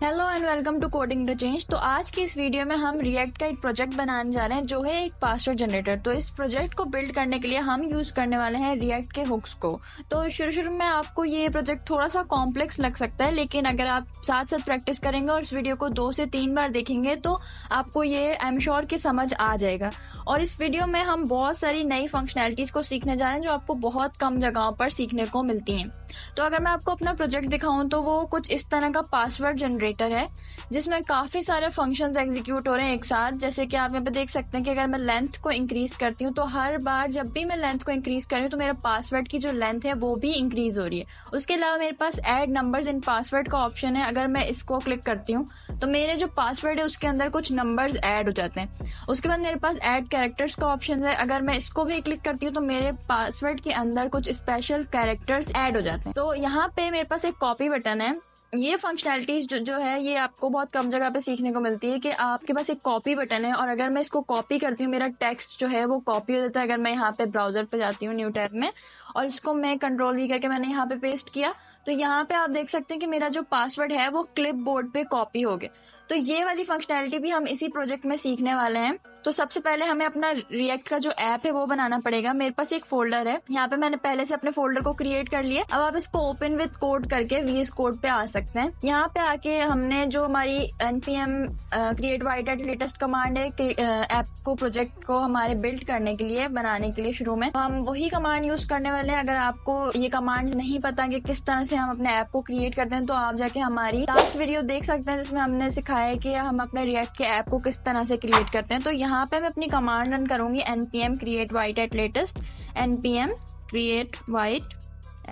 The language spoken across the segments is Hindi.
Hello and welcome to coding the change. तो आज की इस वीडियो में हम रिएक्ट का एक प्रोजेक्ट बनाने जा रहे हैं जो है एक पासवर्ड जनरेटर। तो इस प्रोजेक्ट को बिल्ड करने के लिए हम यूज करने वाले हैं रिएक्ट के हुक्स को। तो शुरू में आपको ये प्रोजेक्ट थोड़ा सा कॉम्प्लेक्स लग सकता है, लेकिन अगर आप साथ साथ प्रैक्टिस करेंगे और इस वीडियो को 2 से 3 बार देखेंगे तो आपको ये आई एम श्योर कि समझ आ जाएगा। और इस वीडियो में हम बहुत सारी नई फंक्शनैलिटीज को सीखने जा रहे हैं जो आपको बहुत कम जगहों पर सीखने को मिलती हैं। तो अगर मैं आपको अपना प्रोजेक्ट दिखाऊं तो वो कुछ इस तरह का पासवर्ड जनरेटर है जिसमें काफ़ी सारे फंक्शंस एग्जीक्यूट हो रहे हैं एक साथ। जैसे कि आप यहाँ पे देख सकते हैं कि अगर मैं लेंथ को इंक्रीज करती हूँ तो हर बार जब भी मैं लेंथ को इंक्रीज कर रही हूँ तो मेरा पासवर्ड की जो लेंथ है वो भी इंक्रीज हो रही है। उसके अलावा मेरे पास ऐड नंबर्स इन पासवर्ड का ऑप्शन है। अगर मैं इसको क्लिक करती हूँ तो मेरे जो पासवर्ड है उसके अंदर कुछ नंबर्स ऐड हो जाते हैं। उसके बाद मेरे पास ऐड कैरेक्टर्स का ऑप्शन है। अगर मैं इसको भी क्लिक करती हूँ तो मेरे पासवर्ड के अंदर कुछ स्पेशल कैरेक्टर्स ऐड हो जाते हैं। तो यहाँ पे मेरे पास एक कॉपी बटन है। ये फंक्शनैलिटीज जो है ये आपको बहुत कम जगह पे सीखने को मिलती है कि आपके पास एक कॉपी बटन है और अगर मैं इसको कॉपी करती हूँ मेरा टेक्स्ट जो है वो कॉपी हो जाता है। अगर मैं यहाँ पे ब्राउजर पे जाती हूँ न्यू टैब में और इसको मैं कंट्रोल-V करके मैंने यहाँ पे पेस्ट किया तो यहाँ पे आप देख सकते हैं कि मेरा जो पासवर्ड है वो क्लिप बोर्ड पे कॉपी हो गया। तो ये वाली फंक्शनैलिटी भी हम इसी प्रोजेक्ट में सीखने वाले हैं। तो सबसे पहले हमें अपना रिएक्ट का जो ऐप है वो बनाना पड़ेगा। मेरे पास एक फोल्डर है, यहाँ पे मैंने पहले से अपने फोल्डर को क्रिएट कर लिया। अब आप इसको ओपन विद कोड करके VS कोड पे आ सकते हैं। यहाँ पे आके हमने जो हमारी npm create white at latest command है ऐप को प्रोजेक्ट को हमारे बिल्ड करने के लिए बनाने के लिए शुरू में हम वही कमांड यूज करने वाले हैं। अगर आपको ये कमांड नहीं पता कि किस तरह से हम अपने ऐप को क्रिएट करते हैं तो आप जाके हमारी लास्ट वीडियो देख सकते हैं जिसमें हमने सिखाया है कि हम अपने रिएक्ट के ऐप को किस तरह से क्रिएट करते हैं। तो यहाँ पे मैं अपनी कमांड रन करूंगी npm create white at latest npm create white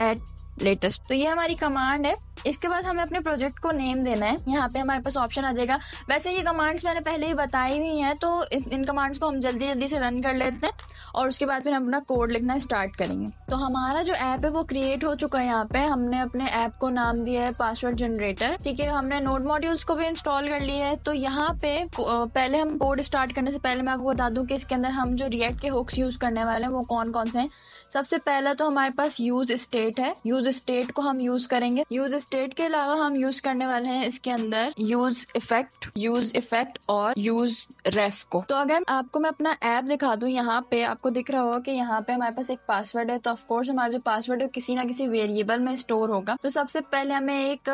at latest। तो ये हमारी कमांड है। इसके बाद हमें अपने प्रोजेक्ट को नेम देना है। यहाँ पे हमारे पास ऑप्शन आ जाएगा। वैसे ये कमांड्स मैंने पहले ही बताई हुई हैं तो इन कमांड्स को हम जल्दी से रन कर लेते हैं और उसके बाद फिर हम अपना कोड लिखना स्टार्ट करेंगे। तो हमारा जो ऐप है वो क्रिएट हो चुका है। यहाँ पे हमने अपने ऐप को नाम दिया है पासवर्ड जनरेटर। ठीक है, हमने नोड मॉड्यूल्स को भी इंस्टॉल कर लिया है। तो यहाँ पे पहले हम कोड स्टार्ट करने से पहले मैं आपको बता दूं कि इसके अंदर हम जो रिएक्ट के हुक्स यूज करने वाले हैं वो कौन कौन से हैं। सबसे पहला तो हमारे पास यूज स्टेट है। यूज स्टेट को हम यूज करेंगे। यूज स्टेट के अलावा हम यूज करने वाले हैं इसके अंदर यूज इफेक्ट और यूज रेफ को। तो अगर आपको मैं अपना ऐप दिखा दूं, यहाँ पे आपको दिख रहा होगा कि यहाँ पे हमारे पास एक पासवर्ड है। तो ऑफकोर्स हमारा जो पासवर्ड है किसी ना किसी वेरिएबल में स्टोर होगा। तो सबसे पहले हमें एक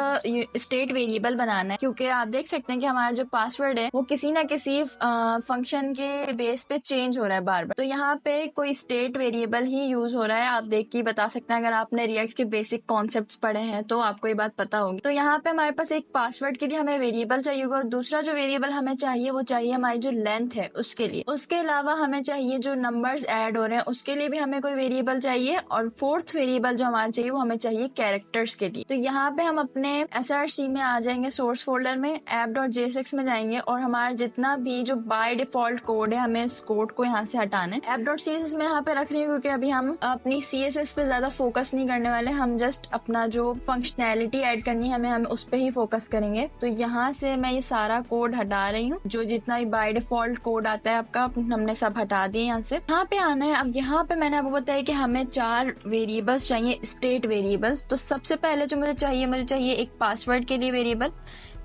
स्टेट वेरिएबल बनाना है क्योंकि आप देख सकते हैं कि हमारा जो पासवर्ड है वो किसी ना किसी फंक्शन के बेस पे चेंज हो रहा है बार बार। तो यहाँ पे कोई स्टेट वेरिएबल ही यूज हो रहा है। आप देख के बता सकते हैं, अगर आपने रिएक्ट के बेसिक कॉन्सेप्ट्स पढ़े हैं तो आपको ये बात पता होगी। तो यहाँ पे हमारे पास एक पासवर्ड के लिए हमें वेरिएबल चाहिए होगा। दूसरा जो वेरिएबल हमें चाहिए वो चाहिए हमारी जो लेंथ है उसके लिए। उसके अलावा हमें चाहिए जो नंबर्स ऐड हो रहे हैं उसके लिए भी हमें कोई वेरिएबल चाहिए और फोर्थ वेरिएबल जो हमारे चाहिए वो हमें चाहिए कैरेक्टर्स के लिए। तो यहाँ पे हम अपने src में आ जाएंगे, सोर्स फोल्डर में app.jsx में जाएंगे और हमारा जितना भी जो बाय डिफॉल्ट कोड है हमें इस कोड को यहाँ से हटाना है। app.css में यहाँ पे रख रही हूँ क्योंकि अभी हम अपनी CSS पे ज्यादा फोकस नहीं करने वाले। हम जस्ट अपना जो फंक्शनैलिटी ऐड करनी है हमें उस पे ही फोकस करेंगे। तो यहाँ से मैं ये सारा कोड हटा रही हूँ। जो जितना भी बाय डिफॉल्ट कोड आता है आपका हमने सब हटा दिए। यहाँ से यहाँ पे आना है। अब यहाँ पे मैंने आपको बताया कि हमें 4 वेरिएबल्स चाहिए, स्टेट वेरिएबल्स। तो सबसे पहले जो मुझे चाहिए एक पासवर्ड के लिए वेरिएबल।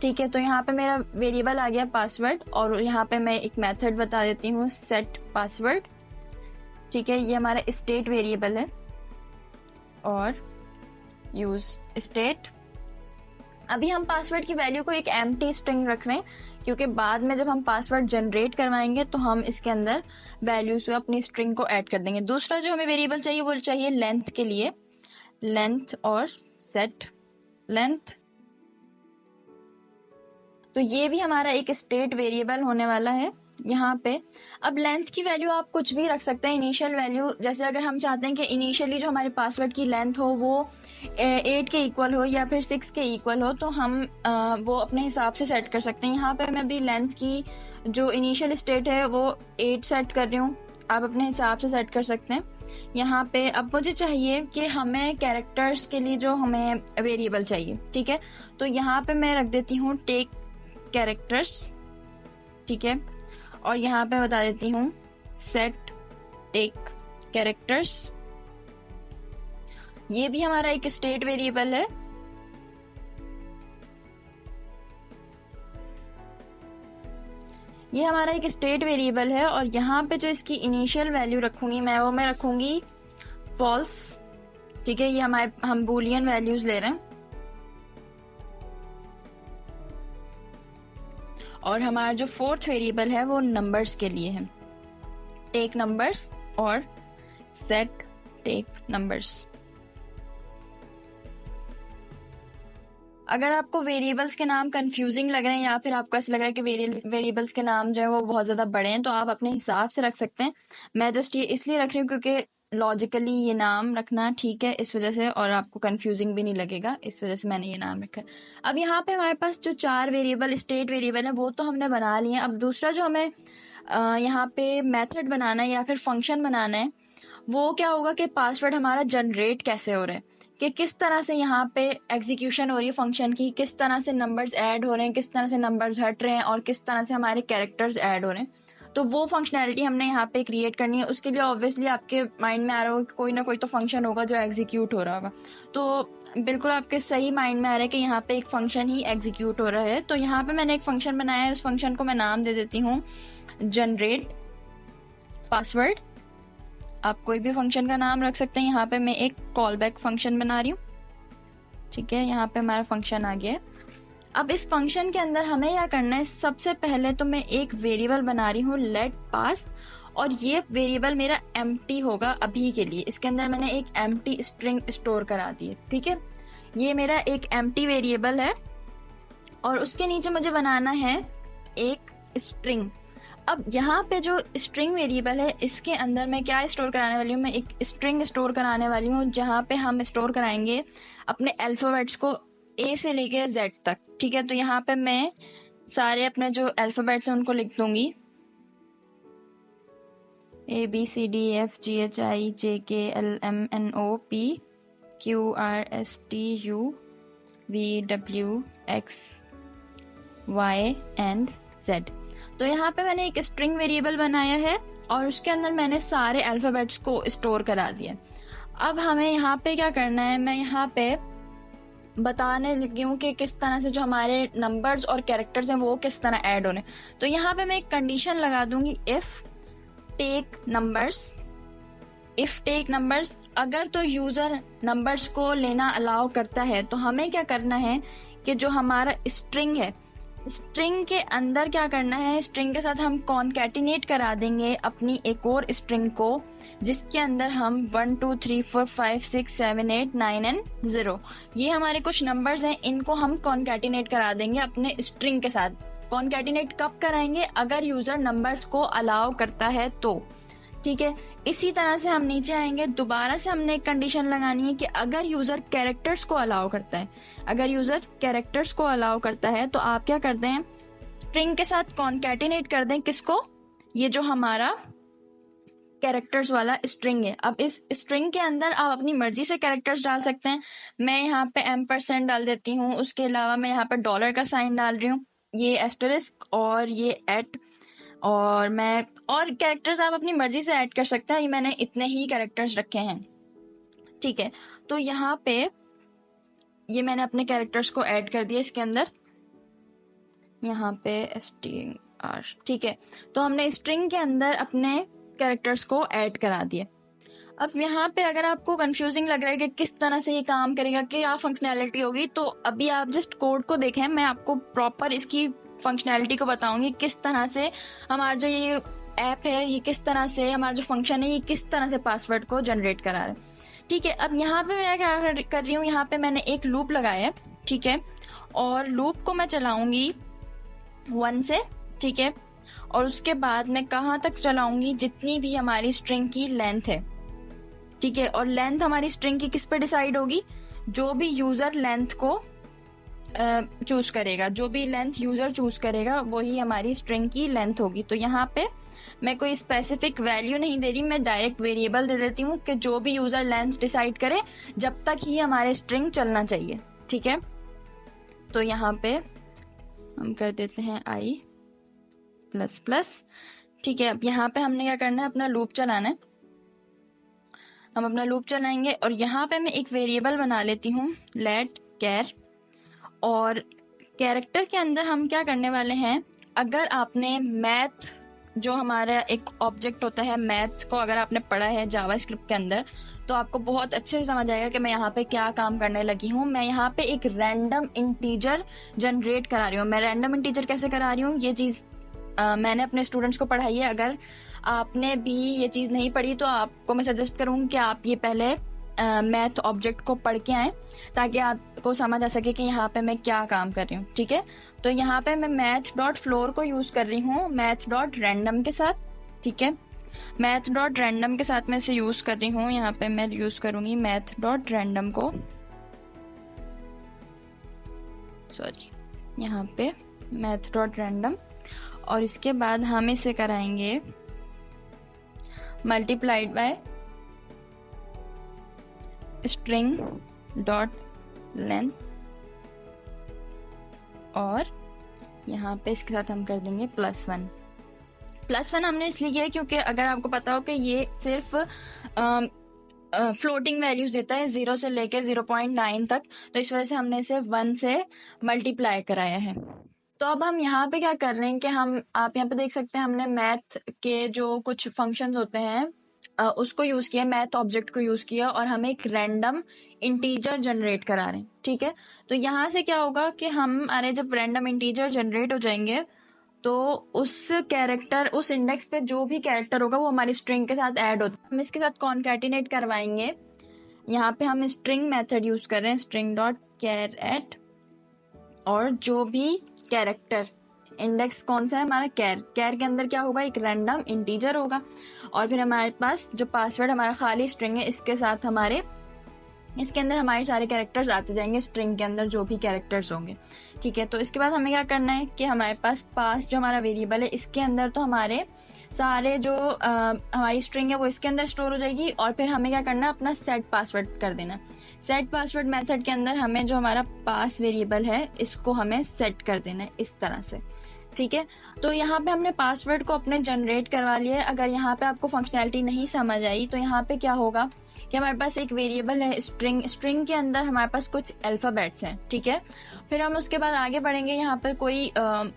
ठीक है, तो यहाँ पे मेरा वेरिएबल आ गया पासवर्ड और यहाँ पे मैं एक मेथड बता देती हूँ, सेट पासवर्ड। ठीक है, ये हमारा स्टेट वेरिएबल है और यूज स्टेट। अभी हम पासवर्ड की वैल्यू को एक एम्प्टी स्ट्रिंग रख रहे हैं क्योंकि बाद में जब हम पासवर्ड जनरेट करवाएंगे तो हम इसके अंदर वैल्यूज अपनी स्ट्रिंग को ऐड कर देंगे। दूसरा जो हमें वेरिएबल चाहिए वो चाहिए लेंथ के लिए, लेंथ और सेट लेंथ। तो ये भी हमारा एक स्टेट वेरिएबल होने वाला है यहाँ पे। अब लेंथ की वैल्यू आप कुछ भी रख सकते हैं, इनिशियल वैल्यू। जैसे अगर हम चाहते हैं कि इनिशियली जो हमारे पासवर्ड की लेंथ हो वो 8 के इक्वल हो या फिर 6 के इक्वल हो तो हम वो अपने हिसाब से सेट कर सकते हैं। यहाँ पे मैं भी लेंथ की जो इनिशियल स्टेट है वो 8 सेट कर रही हूँ। आप अपने हिसाब से सेट कर सकते हैं। यहाँ पे अब मुझे चाहिए कि हमें कैरेक्टर्स के लिए जो हमें वेरिएबल चाहिए। ठीक है, तो यहाँ पे मैं रख देती हूँ टेक कैरेक्टर्स। ठीक है, और यहाँ पे बता देती हूँ सेट टेक कैरेक्टर्स। ये भी हमारा एक स्टेट वेरिएबल है। ये हमारा एक स्टेट वेरिएबल है और यहाँ पे जो इसकी इनिशियल वैल्यू रखूंगी मैं रखूंगी फॉल्स। ठीक है, ये हम बूलियन वैल्यूज ले रहे हैं और हमारा जो फोर्थ वेरिएबल है वो नंबर्स के लिए है, टेक नंबर्स और सेट टेक नंबर्स। अगर आपको वेरिएबल्स के नाम कंफ्यूजिंग लग रहे हैं या फिर आपको ऐसा लग रहा है कि वेरिएबल्स के नाम जो है वो बहुत ज़्यादा बड़े हैं, तो आप अपने हिसाब से रख सकते हैं। मैं जस्ट ये इसलिए रख रही हूँ क्योंकि लॉजिकली ये नाम रखना ठीक है इस वजह से, और आपको कंफ्यूजिंग भी नहीं लगेगा, इस वजह से मैंने ये नाम रखा है। अब यहाँ पे हमारे पास जो 4 वेरिएबल स्टेट वेरिएबल है वो तो हमने बना लिए हैं। अब दूसरा जो हमें यहाँ पे मेथड बनाना है या फिर फंक्शन बनाना है वो क्या होगा कि पासवर्ड हमारा जनरेट कैसे हो रहा है, कि किस तरह से यहाँ पे एग्जीक्यूशन हो रही है फंक्शन की, किस तरह से नंबर्स ऐड हो रहे हैं, किस तरह से नंबर्स हट रहे हैं और किस तरह से हमारे कैरेक्टर्स ऐड हो रहे हैं। तो वो फंक्शनैलिटी हमने यहाँ पे क्रिएट करनी है। उसके लिए ऑब्वियसली आपके माइंड में आ रहा होगा कि कोई ना कोई तो फंक्शन होगा जो एग्जीक्यूट हो रहा होगा। तो बिल्कुल आपके सही माइंड में आ रहा है कि यहाँ पे एक फंक्शन ही एग्जीक्यूट हो रहा है। तो यहाँ पे मैंने एक फंक्शन बनाया है, उस फंक्शन को मैं नाम दे देती हूँ जनरेट पासवर्ड। आप कोई भी फंक्शन का नाम रख सकते हैं। यहाँ पे मैं एक कॉल बैक फंक्शन बना रही हूँ। ठीक है, यहाँ पे हमारा फंक्शन आ गया है। अब इस फंक्शन के अंदर हमें क्या करना है, सबसे पहले तो मैं एक वेरिएबल बना रही हूँ लेट पास, और ये वेरिएबल मेरा एम्प्टी होगा अभी के लिए। इसके अंदर मैंने एक एम्प्टी स्ट्रिंग स्टोर करा दी है। ठीक है, ये मेरा एक एम्प्टी वेरिएबल है और उसके नीचे मुझे बनाना है एक स्ट्रिंग। अब यहाँ पे जो स्ट्रिंग वेरिएबल है इसके अंदर मैं क्या स्टोर कराने वाली हूँ, मैं एक स्ट्रिंग स्टोर कराने वाली हूँ जहाँ पे हम स्टोर कराएंगे अपने अल्फाबेट्स को ए से लेके जेड तक। ठीक है, तो यहाँ पे मैं सारे अपने जो अल्फाबेट्स हैं उनको लिख दूंगी, ABCDFGHIJKLMNOPQRSTUVWXYZ। तो यहाँ पे मैंने एक स्ट्रिंग वेरिएबल बनाया है और उसके अंदर मैंने सारे अल्फाबेट्स को स्टोर करा दिया। अब हमें यहाँ पे क्या करना है, मैं यहाँ पे बताने लगी हूँ कि किस तरह से जो हमारे नंबर्स और कैरेक्टर्स हैं वो किस तरह ऐड होने। तो यहाँ पे मैं एक कंडीशन लगा दूंगी, इफ टेक नंबर्स। अगर तो यूजर नंबर्स को लेना अलाउ करता है तो हमें क्या करना है कि जो हमारा स्ट्रिंग है, स्ट्रिंग के अंदर क्या करना है, स्ट्रिंग के साथ हम कॉन्कैटिनेट करा देंगे अपनी एक और स्ट्रिंग को जिसके अंदर हम 1 2 3 4 5 6 7 8 9 एंड 0 ये हमारे कुछ नंबर्स हैं, इनको हम कॉन्कैटिनेट करा देंगे अपने स्ट्रिंग के साथ। कॉन्कैटिनेट कब कराएंगे, अगर यूजर नंबर्स को अलाउ करता है तो। ठीक है, इसी तरह से हम नीचे आएंगे, दोबारा से हमने एक कंडीशन लगानी है कि अगर यूजर कैरेक्टर्स को अलाउ करता है, अगर यूजर कैरेक्टर्स को अलाउ करता है तो आप क्या करते हैं, स्ट्रिंग के साथ कॉन्कैटिनेट कर दें किसको, ये जो हमारा कैरेक्टर्स वाला स्ट्रिंग है। अब इस स्ट्रिंग के अंदर आप अपनी मर्जी से कैरेक्टर्स डाल सकते हैं। मैं यहाँ पे M% डाल देती हूँ, उसके अलावा मैं यहाँ पे डॉलर का साइन डाल रही हूँ, ये एस्टरिस्क और ये एट, और मैं और कैरेक्टर्स आप अपनी मर्जी से ऐड कर सकते हैं। ये मैंने इतने ही कैरेक्टर्स रखे हैं। ठीक है, तो यहाँ पे ये मैंने अपने कैरेक्टर्स को ऐड कर दिया इसके अंदर, यहाँ पे STR। ठीक है, तो हमने स्ट्रिंग के अंदर अपने कैरेक्टर्स को ऐड करा दिए। अब यहाँ पे अगर आपको कंफ्यूजिंग लग रहा है कि किस तरह से ये काम करेगा, क्या फंक्शनैलिटी होगी, तो अभी आप जस्ट कोड को देखें, मैं आपको प्रॉपर इसकी फंक्शनैलिटी को बताऊंगी किस तरह से हमारा जो ये ऐप है, ये किस तरह से हमारा जो फंक्शन है, ये किस तरह से पासवर्ड को जनरेट करा रहा है। ठीक है, अब यहाँ पे मैं क्या कर रही हूँ, यहाँ पे मैंने एक लूप लगाया है। ठीक है, और लूप को मैं चलाऊंगी 1 से। ठीक है, और उसके बाद मैं कहाँ तक चलाऊंगी, जितनी भी हमारी स्ट्रिंग की लेंथ है। ठीक है, और लेंथ हमारी स्ट्रिंग की किस पे डिसाइड होगी, जो भी यूजर लेंथ को चूज करेगा, जो भी लेंथ यूजर चूज करेगा वही हमारी स्ट्रिंग की लेंथ होगी। तो यहाँ पे मैं कोई स्पेसिफिक वैल्यू नहीं दे रही, मैं डायरेक्ट वेरिएबल दे देती हूँ कि जो भी यूजर लेंथ डिसाइड करे जब तक ही हमारे स्ट्रिंग चलना चाहिए। ठीक है, तो यहाँ पे हम कर देते हैं i++। ठीक है, अब यहाँ पे हमने क्या करना है, अपना लूप चलाना है। हम अपना लूप चलाएंगे और यहाँ पे मैं एक वेरिएबल बना लेती हूँ लेट कैर, और कैरेक्टर के अंदर हम क्या करने वाले हैं, अगर आपने मैथ जो हमारा एक ऑब्जेक्ट होता है मैथ को अगर आपने पढ़ा है जावास्क्रिप्ट के अंदर, तो आपको बहुत अच्छे से समझ आएगा कि मैं यहाँ पे क्या काम करने लगी हूँ। मैं यहाँ पे एक रैंडम इंटीजर जनरेट करा रही हूँ। मैं रैंडम इंटीजर कैसे करा रही हूँ, ये चीज़ मैंने अपने स्टूडेंट्स को पढ़ाई है। अगर आपने भी ये चीज़ नहीं पढ़ी तो आपको मैं सजेस्ट करूँगी कि आप ये पहले मैथ ऑब्जेक्ट को पढ़ के आएँ, ताकि आपको समझ आ सके कि यहाँ पे मैं क्या काम कर रही हूँ। ठीक है, तो यहाँ पे मैं मैथ डॉट फ्लोर को यूज़ कर रही हूँ मैथ डॉट रैंडम के साथ। ठीक है, मैथ डॉट रैंडम के साथ मैं इसे यूज़ कर रही हूँ। यहाँ पे मैं यूज़ करूँगी मैथ डॉट रैंडम को, सॉरी, यहाँ पे मैथ डॉट रैंडम, और इसके बाद हम इसे कराएंगे multiplied by string dot length, और यहाँ पे इसके साथ हम कर देंगे +1। +1 हमने इसलिए किया है क्योंकि अगर आपको पता हो कि ये सिर्फ फ्लोटिंग वैल्यूज देता है 0 से लेके 0.9 तक, तो इस वजह से हमने इसे 1 से मल्टीप्लाई कराया है। तो अब हम यहाँ पे क्या कर रहे हैं कि आप यहाँ पे देख सकते हैं हमने मैथ के जो कुछ फंक्शंस होते हैं उसको यूज़ किया, मैथ ऑब्जेक्ट को यूज़ किया, और हम एक रैंडम इंटीजर जनरेट करा रहे हैं। ठीक है, तो यहाँ से क्या होगा कि हमारे जब रैंडम इंटीजर जनरेट हो जाएंगे तो उस कैरेक्टर, उस इंडेक्स पे जो भी कैरेक्टर होगा वो हमारी स्ट्रिंग के साथ ऐड होता है। हम इसके साथ कॉन्कैटिनेट करवाएंगे। यहाँ पे हम स्ट्रिंग मेथड यूज़ कर रहे हैं, स्ट्रिंग डॉट कैरेट, और जो भी कैरेक्टर इंडेक्स कौन सा है हमारा, कैर के अंदर क्या होगा, एक रैंडम इंटीजर होगा, और फिर हमारे पास जो पासवर्ड हमारा खाली स्ट्रिंग है इसके साथ इसके अंदर हमारे सारे कैरेक्टर्स आते जाएंगे, स्ट्रिंग के अंदर जो भी कैरेक्टर्स होंगे। ठीक है, तो इसके बाद हमें क्या करना है कि हमारे पास पास जो हमारा वेरिएबल है इसके अंदर तो हमारे सारे जो हमारी स्ट्रिंग है वो इसके अंदर स्टोर हो जाएगी, और फिर हमें क्या करना है, अपना सेट पासवर्ड कर देना। सेट पासवर्ड मेथड के अंदर हमें जो हमारा पास वेरिएबल है इसको हमें सेट कर देना है इस तरह से। ठीक है, तो यहाँ पे हमने पासवर्ड को अपने जनरेट करवा लिया है। अगर यहाँ पे आपको फंक्शनैलिटी नहीं समझ आई तो यहाँ पे क्या होगा कि हमारे पास एक वेरिएबल है स्ट्रिंग के अंदर हमारे पास कुछ अल्फ़ाबेट्स हैं। ठीक है, फिर हम उसके बाद आगे बढ़ेंगे। यहाँ पर कोई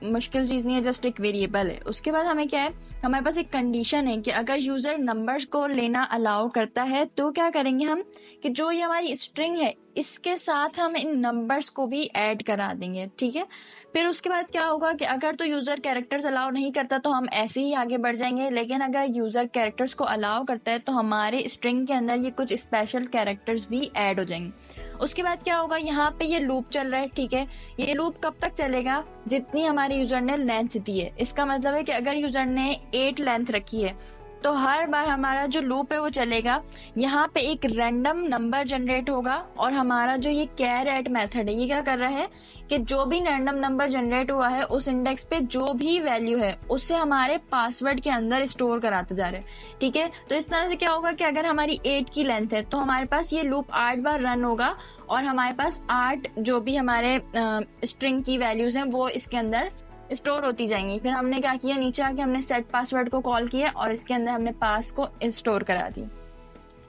मुश्किल चीज़ नहीं है, जस्ट एक वेरिएबल है। उसके बाद हमें क्या है, हमारे पास एक कंडीशन है कि अगर यूज़र नंबर्स को लेना अलाउ करता है तो क्या करेंगे हम कि जो ये हमारी स्ट्रिंग है इसके साथ हम इन नंबर्स को भी ऐड करा देंगे। ठीक है, फिर उसके बाद क्या होगा कि अगर तो यूज़र कैरेक्टर्स अलाउ नहीं करता तो हम ऐसे ही आगे बढ़ जाएंगे, लेकिन अगर यूज़र कैरेक्टर्स को अलाउ करता है तो हमारे स्ट्रिंग के अंदर ये कुछ स्पेशल कैरेक्टर्स भी ऐड हो जाएंगे। उसके बाद क्या होगा, यहाँ पे ये लूप चल रहा है। ठीक है, ये लूप कब तक चलेगा, जितनी हमारे यूज़र ने लेंथ दी है। इसका मतलब है कि अगर यूज़र ने 8 लेंथ रखी है तो हर बार हमारा जो लूप है वो चलेगा। यहाँ पे एक रैंडम नंबर जनरेट होगा, और हमारा जो ये कैर मेथड है ये क्या कर रहा है कि जो भी रैंडम नंबर जनरेट हुआ है उस इंडेक्स पे जो भी वैल्यू है उससे हमारे पासवर्ड के अंदर स्टोर कराते जा रहे हैं। ठीक है, तो इस तरह से क्या होगा कि अगर हमारी 8 की लेंथ है तो हमारे पास ये लूप 8 बार रन होगा, और हमारे पास 8 जो भी हमारे स्ट्रिंग की वैल्यूज हैं वो इसके अंदर स्टोर होती जाएंगी। फिर हमने क्या किया, नीचे आके हमने सेट पासवर्ड को कॉल किया और इसके अंदर हमने पास को स्टोर करा दी।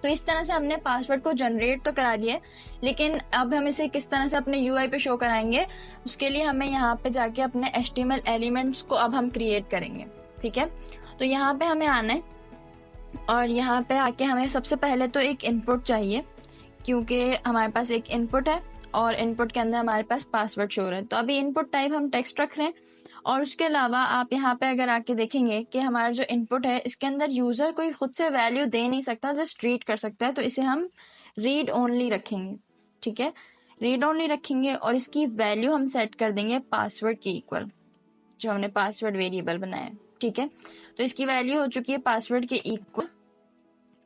तो इस तरह से हमने पासवर्ड को जनरेट तो करा दिया, लेकिन अब हम इसे किस तरह से अपने यूआई पे शो कराएंगे, उसके लिए हमें यहाँ पे जाके अपने HTML एलिमेंट्स को अब हम क्रिएट करेंगे। ठीक है, तो यहाँ पे हमें आना है, और यहाँ पे आके हमें सबसे पहले तो एक इनपुट चाहिए, क्योंकि हमारे पास एक इनपुट है और इनपुट के अंदर हमारे पास पासवर्ड शो है। तो अभी इनपुट टाइप हम टेक्स्ट रख रहे हैं, और उसके अलावा आप यहाँ पे अगर आके देखेंगे कि हमारा जो इनपुट है इसके अंदर यूज़र कोई खुद से वैल्यू दे नहीं सकता, जस्ट रीड कर सकता है, तो इसे हम रीड ओनली रखेंगे। ठीक है, रीड ओनली रखेंगे, और इसकी वैल्यू हम सेट कर देंगे पासवर्ड के इक्वल, जो हमने पासवर्ड वेरिएबल बनाया है। ठीक है, तो इसकी वैल्यू हो चुकी है पासवर्ड के इक्वल।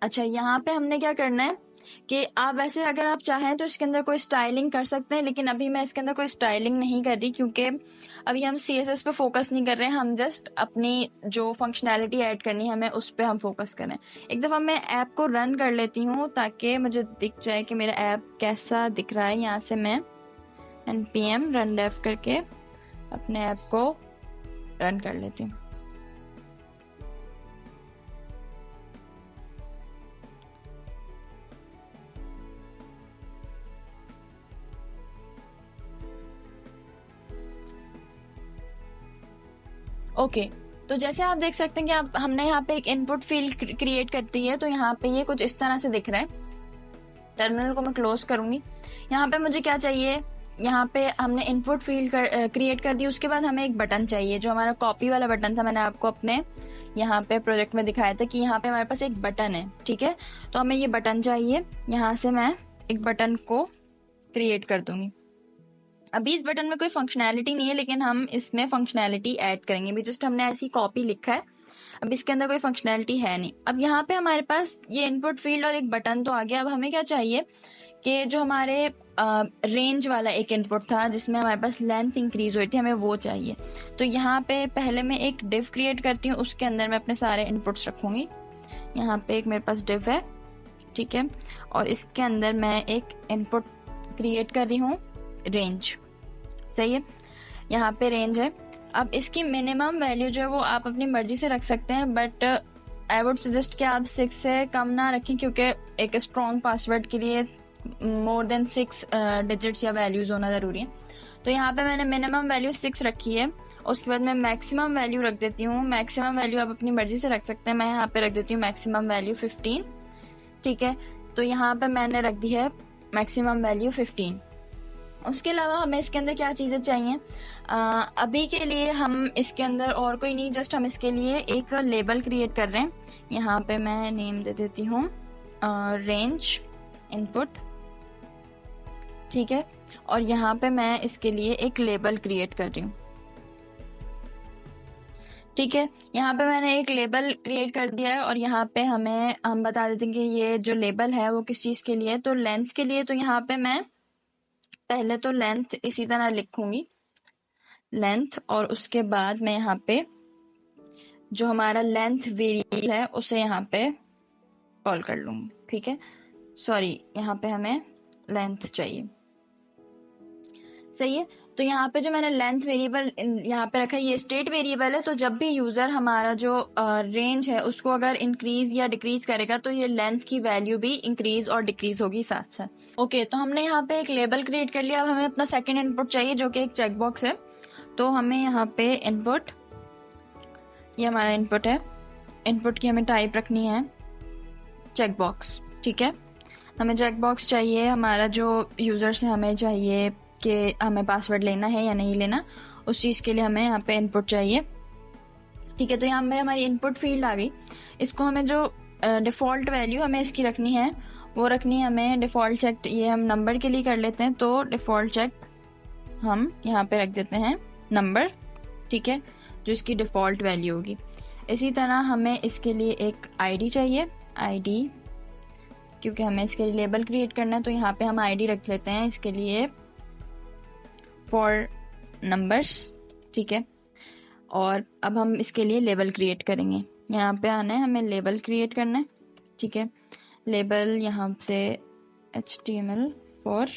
अच्छा, यहाँ पे हमने क्या करना है कि आप वैसे अगर आप चाहें तो इसके अंदर कोई स्टाइलिंग कर सकते हैं, लेकिन अभी मैं इसके अंदर कोई स्टाइलिंग नहीं कर रही, क्योंकि अभी हम CSS पे फोकस नहीं कर रहे हैं। हम जस्ट अपनी जो फंक्शनैलिटी ऐड करनी है हमें उस पर हम फोकस करें। एक दफ़ा मैं ऐप को रन कर लेती हूँ ताकि मुझे दिख जाए कि मेरा ऐप कैसा दिख रहा है। यहाँ से मैं npm रन डेव करके अपने ऐप को रन कर लेती हूँ। ओके, तो जैसे आप देख सकते हैं कि आप हमने यहाँ पे एक इनपुट फील्ड क्रिएट करती है, तो यहाँ पे ये कुछ इस तरह से दिख रहा है। टर्मिनल को मैं क्लोज करूंगी। यहाँ पे मुझे क्या चाहिए, यहाँ पे हमने इनपुट फील्ड क्रिएट कर दी। उसके बाद हमें एक बटन चाहिए, जो हमारा कॉपी वाला बटन था, मैंने आपको अपने यहाँ पे प्रोजेक्ट में दिखाया था कि यहाँ पे हमारे पास एक बटन है, ठीक है। तो हमें ये बटन चाहिए, यहाँ से मैं एक बटन को क्रिएट कर दूंगी। अभी इस बटन में कोई फंक्शनैलिटी नहीं है, लेकिन हम इसमें फंक्शनैलिटी ऐड करेंगे। अभी जस्ट हमने ऐसी कॉपी लिखा है, अब इसके अंदर कोई फंक्शनैलिटी है नहीं। अब यहाँ पे हमारे पास ये इनपुट फील्ड और एक बटन तो आ गया। अब हमें क्या चाहिए कि जो हमारे रेंज वाला एक इनपुट था, जिसमें हमारे पास लेंथ इंक्रीज हुई थी, हमें वो चाहिए। तो यहाँ पे पहले मैं एक डिव क्रिएट करती हूँ, उसके अंदर मैं अपने सारे इनपुट्स रखूंगी। यहाँ पे एक मेरे पास डिव है, ठीक है, और इसके अंदर मैं एक इनपुट क्रिएट कर रही हूँ, रेंज। सही है, यहाँ पे रेंज है। अब इसकी मिनिमम वैल्यू जो है वो आप अपनी मर्जी से रख सकते हैं, बट आई वुड सजेस्ट कि आप 6 से कम ना रखें, क्योंकि एक स्ट्रॉन्ग पासवर्ड के लिए मोर देन 6 डिजिट्स या वैल्यूज होना ज़रूरी है। तो यहाँ पे मैंने मिनिमम वैल्यू 6 रखी है। उसके बाद मैं मैक्सिमम वैल्यू रख देती हूँ। मैक्सिमम वैल्यू आप अपनी मर्जी से रख सकते हैं, मैं यहाँ पे रख देती हूँ मैक्सिमम वैल्यू 15, ठीक है। तो यहाँ पे मैंने रख दी है मैक्सिमम वैल्यू 15। उसके अलावा हमें इसके अंदर क्या चीज़ें चाहिए, अभी के लिए हम इसके अंदर और कोई नहीं, जस्ट हम इसके लिए एक लेबल क्रिएट कर रहे हैं। यहाँ पे मैं नेम दे देती हूँ रेंज इनपुट, ठीक है, और यहाँ पे मैं इसके लिए एक लेबल क्रिएट कर रही हूँ, ठीक है। यहाँ पे मैंने एक लेबल क्रिएट कर दिया है, और यहाँ पे हम बता देते हैं कि ये जो लेबल है वो किस चीज़ के लिए है। तो लेंथ के लिए, तो यहाँ पे मैं पहले तो लेंथ इसी तरह लिखूंगी, लेंथ, और उसके बाद मैं यहाँ पे जो हमारा लेंथ वेरिएबल है उसे यहाँ पे कॉल कर लूंगी, ठीक है। सॉरी, यहाँ पे हमें लेंथ चाहिए, सही है। तो यहाँ पे जो मैंने लेंथ वेरिएबल यहाँ पे रखा है, ये स्टेट वेरिएबल है। तो जब भी यूजर हमारा जो रेंज है उसको अगर इंक्रीज या डिक्रीज करेगा, तो ये लेंथ की वैल्यू भी इंक्रीज और डिक्रीज होगी साथ साथ। ओके, तो हमने यहाँ पे एक लेबल क्रिएट कर लिया। अब हमें अपना सेकेंड इनपुट चाहिए, जो कि एक चेकबॉक्स है। तो हमें यहाँ पे इनपुट, ये हमारा इनपुट है, इनपुट की हमें टाइप रखनी है चेकबॉक्स, ठीक है। हमें चेकबॉक्स चाहिए, हमारा जो यूजर से हमें चाहिए कि हमें पासवर्ड लेना है या नहीं लेना, उस चीज़ के लिए हमें यहाँ पे इनपुट चाहिए, ठीक है। तो यहाँ पे हमारी इनपुट फील्ड आ गई। इसको हमें जो डिफ़ॉल्ट वैल्यू हमें इसकी रखनी है, वो रखनी है हमें डिफ़ॉल्ट चेक। ये हम नंबर के लिए कर लेते हैं, तो डिफ़ॉल्ट चेक हम यहाँ पे रख देते हैं नंबर, ठीक है, जो इसकी डिफ़ॉल्ट वैल्यू होगी। इसी तरह हमें इसके लिए एक आईडी चाहिए, आईडी, क्योंकि हमें इसके लिए लेबल क्रिएट करना है। तो यहाँ पे हम आईडी रख लेते हैं इसके लिए फॉर नंबर्स, ठीक है। और अब हम इसके लिए लेबल क्रिएट करेंगे। यहाँ पे आना है, हमें लेबल क्रिएट करना है, ठीक है। लेबल यहाँ से HTML फॉर,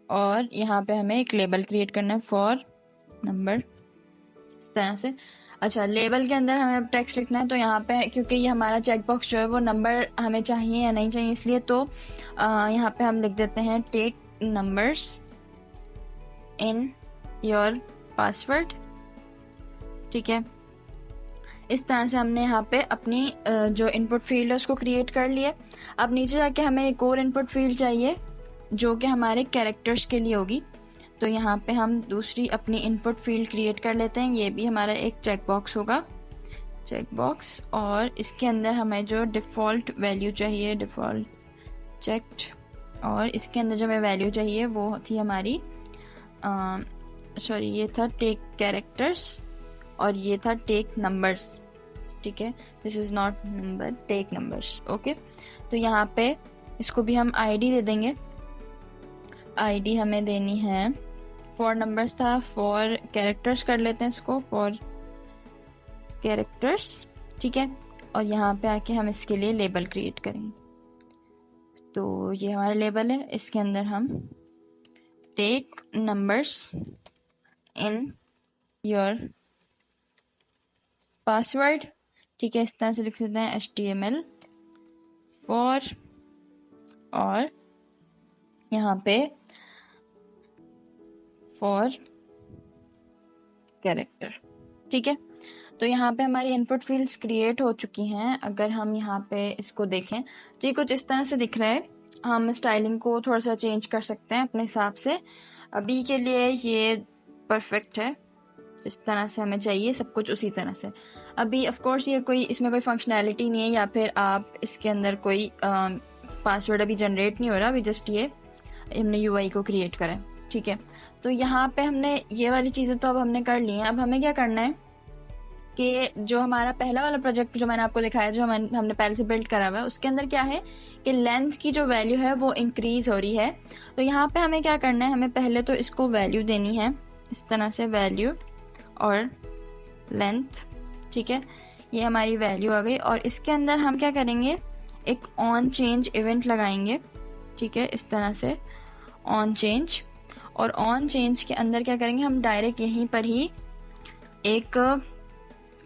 और यहाँ पे हमें एक लेबल क्रिएट करना है फॉर नंबर, इस तरह से। अच्छा, लेबल के अंदर हमें अब टेक्स्ट लिखना है। तो यहाँ पे क्योंकि ये हमारा चेकबॉक्स जो है वो नंबर हमें चाहिए या नहीं चाहिए, इसलिए तो यहाँ पे हम लिख देते हैं take numbers in your password, ठीक है। इस तरह से हमने यहाँ पे अपनी जो इनपुट फील्ड है उसको क्रिएट कर लिया। अब नीचे जाके हमें एक और इनपुट फील्ड चाहिए, जो कि हमारे कैरेक्टर्स के लिए होगी। तो यहाँ पे हम दूसरी अपनी इनपुट फील्ड क्रिएट कर लेते हैं। ये भी हमारा एक चेकबॉक्स होगा, चेकबॉक्स, और इसके अंदर हमें जो डिफ़ॉल्ट वैल्यू चाहिए, डिफ़ॉल्ट चेक्ड, और इसके अंदर जो हमें वैल्यू चाहिए वो थी हमारी सॉरी, ये था टेक कैरेक्टर्स, और ये था टेक नंबर्स, ठीक है। This is not number, take numbers, okay. तो यहाँ पे इसको भी हम आईडी दे देंगे। आईडी हमें देनी है, फॉर नंबर्स था, फॉर कैरेक्टर्स कर लेते हैं इसको, फॉर कैरेक्टर्स, ठीक है। और यहाँ पे आके हम इसके लिए लेबल क्रिएट करेंगे। तो ये हमारा लेबल है, इसके अंदर हम take numbers in your password, ठीक है, इस तरह से लिख देते हैं HTML फॉर, और यहाँ पे फॉर कैरेक्टर, ठीक है। तो यहाँ पे हमारी इनपुट फील्ड्स क्रिएट हो चुकी हैं। अगर हम यहाँ पे इसको देखें तो ये कुछ इस तरह से दिख रहा है। हम स्टाइलिंग को थोड़ा सा चेंज कर सकते हैं अपने हिसाब से। अभी के लिए ये परफेक्ट है, जिस तरह से हमें चाहिए सब कुछ उसी तरह से। अभी ऑफ कोर्स ये कोई इसमें कोई फंक्शनैलिटी नहीं है, या फिर आप इसके अंदर कोई पासवर्ड अभी जनरेट नहीं हो रहा। अभी जस्ट ये हमने यूआई को क्रिएट करा है, ठीक है। तो यहाँ पे हमने ये वाली चीज़ें तो अब हमने कर ली हैं। अब हमें क्या करना है कि जो हमारा पहला वाला प्रोजेक्ट जो मैंने आपको दिखाया, जो हमने पहले से बिल्ड करा हुआ है, उसके अंदर क्या है कि लेंथ की जो वैल्यू है वो इंक्रीज हो रही है। तो यहाँ पे हमें क्या करना है, हमें पहले तो इसको वैल्यू देनी है इस तरह से, वैल्यू और लेंथ, ठीक है। ये हमारी वैल्यू आ गई। और इसके अंदर हम क्या करेंगे, एक ऑन चेंज इवेंट लगाएंगे, ठीक है, इस तरह से ऑन चेंज। और ऑन चेंज के अंदर क्या करेंगे, हम डायरेक्ट यहीं पर ही एक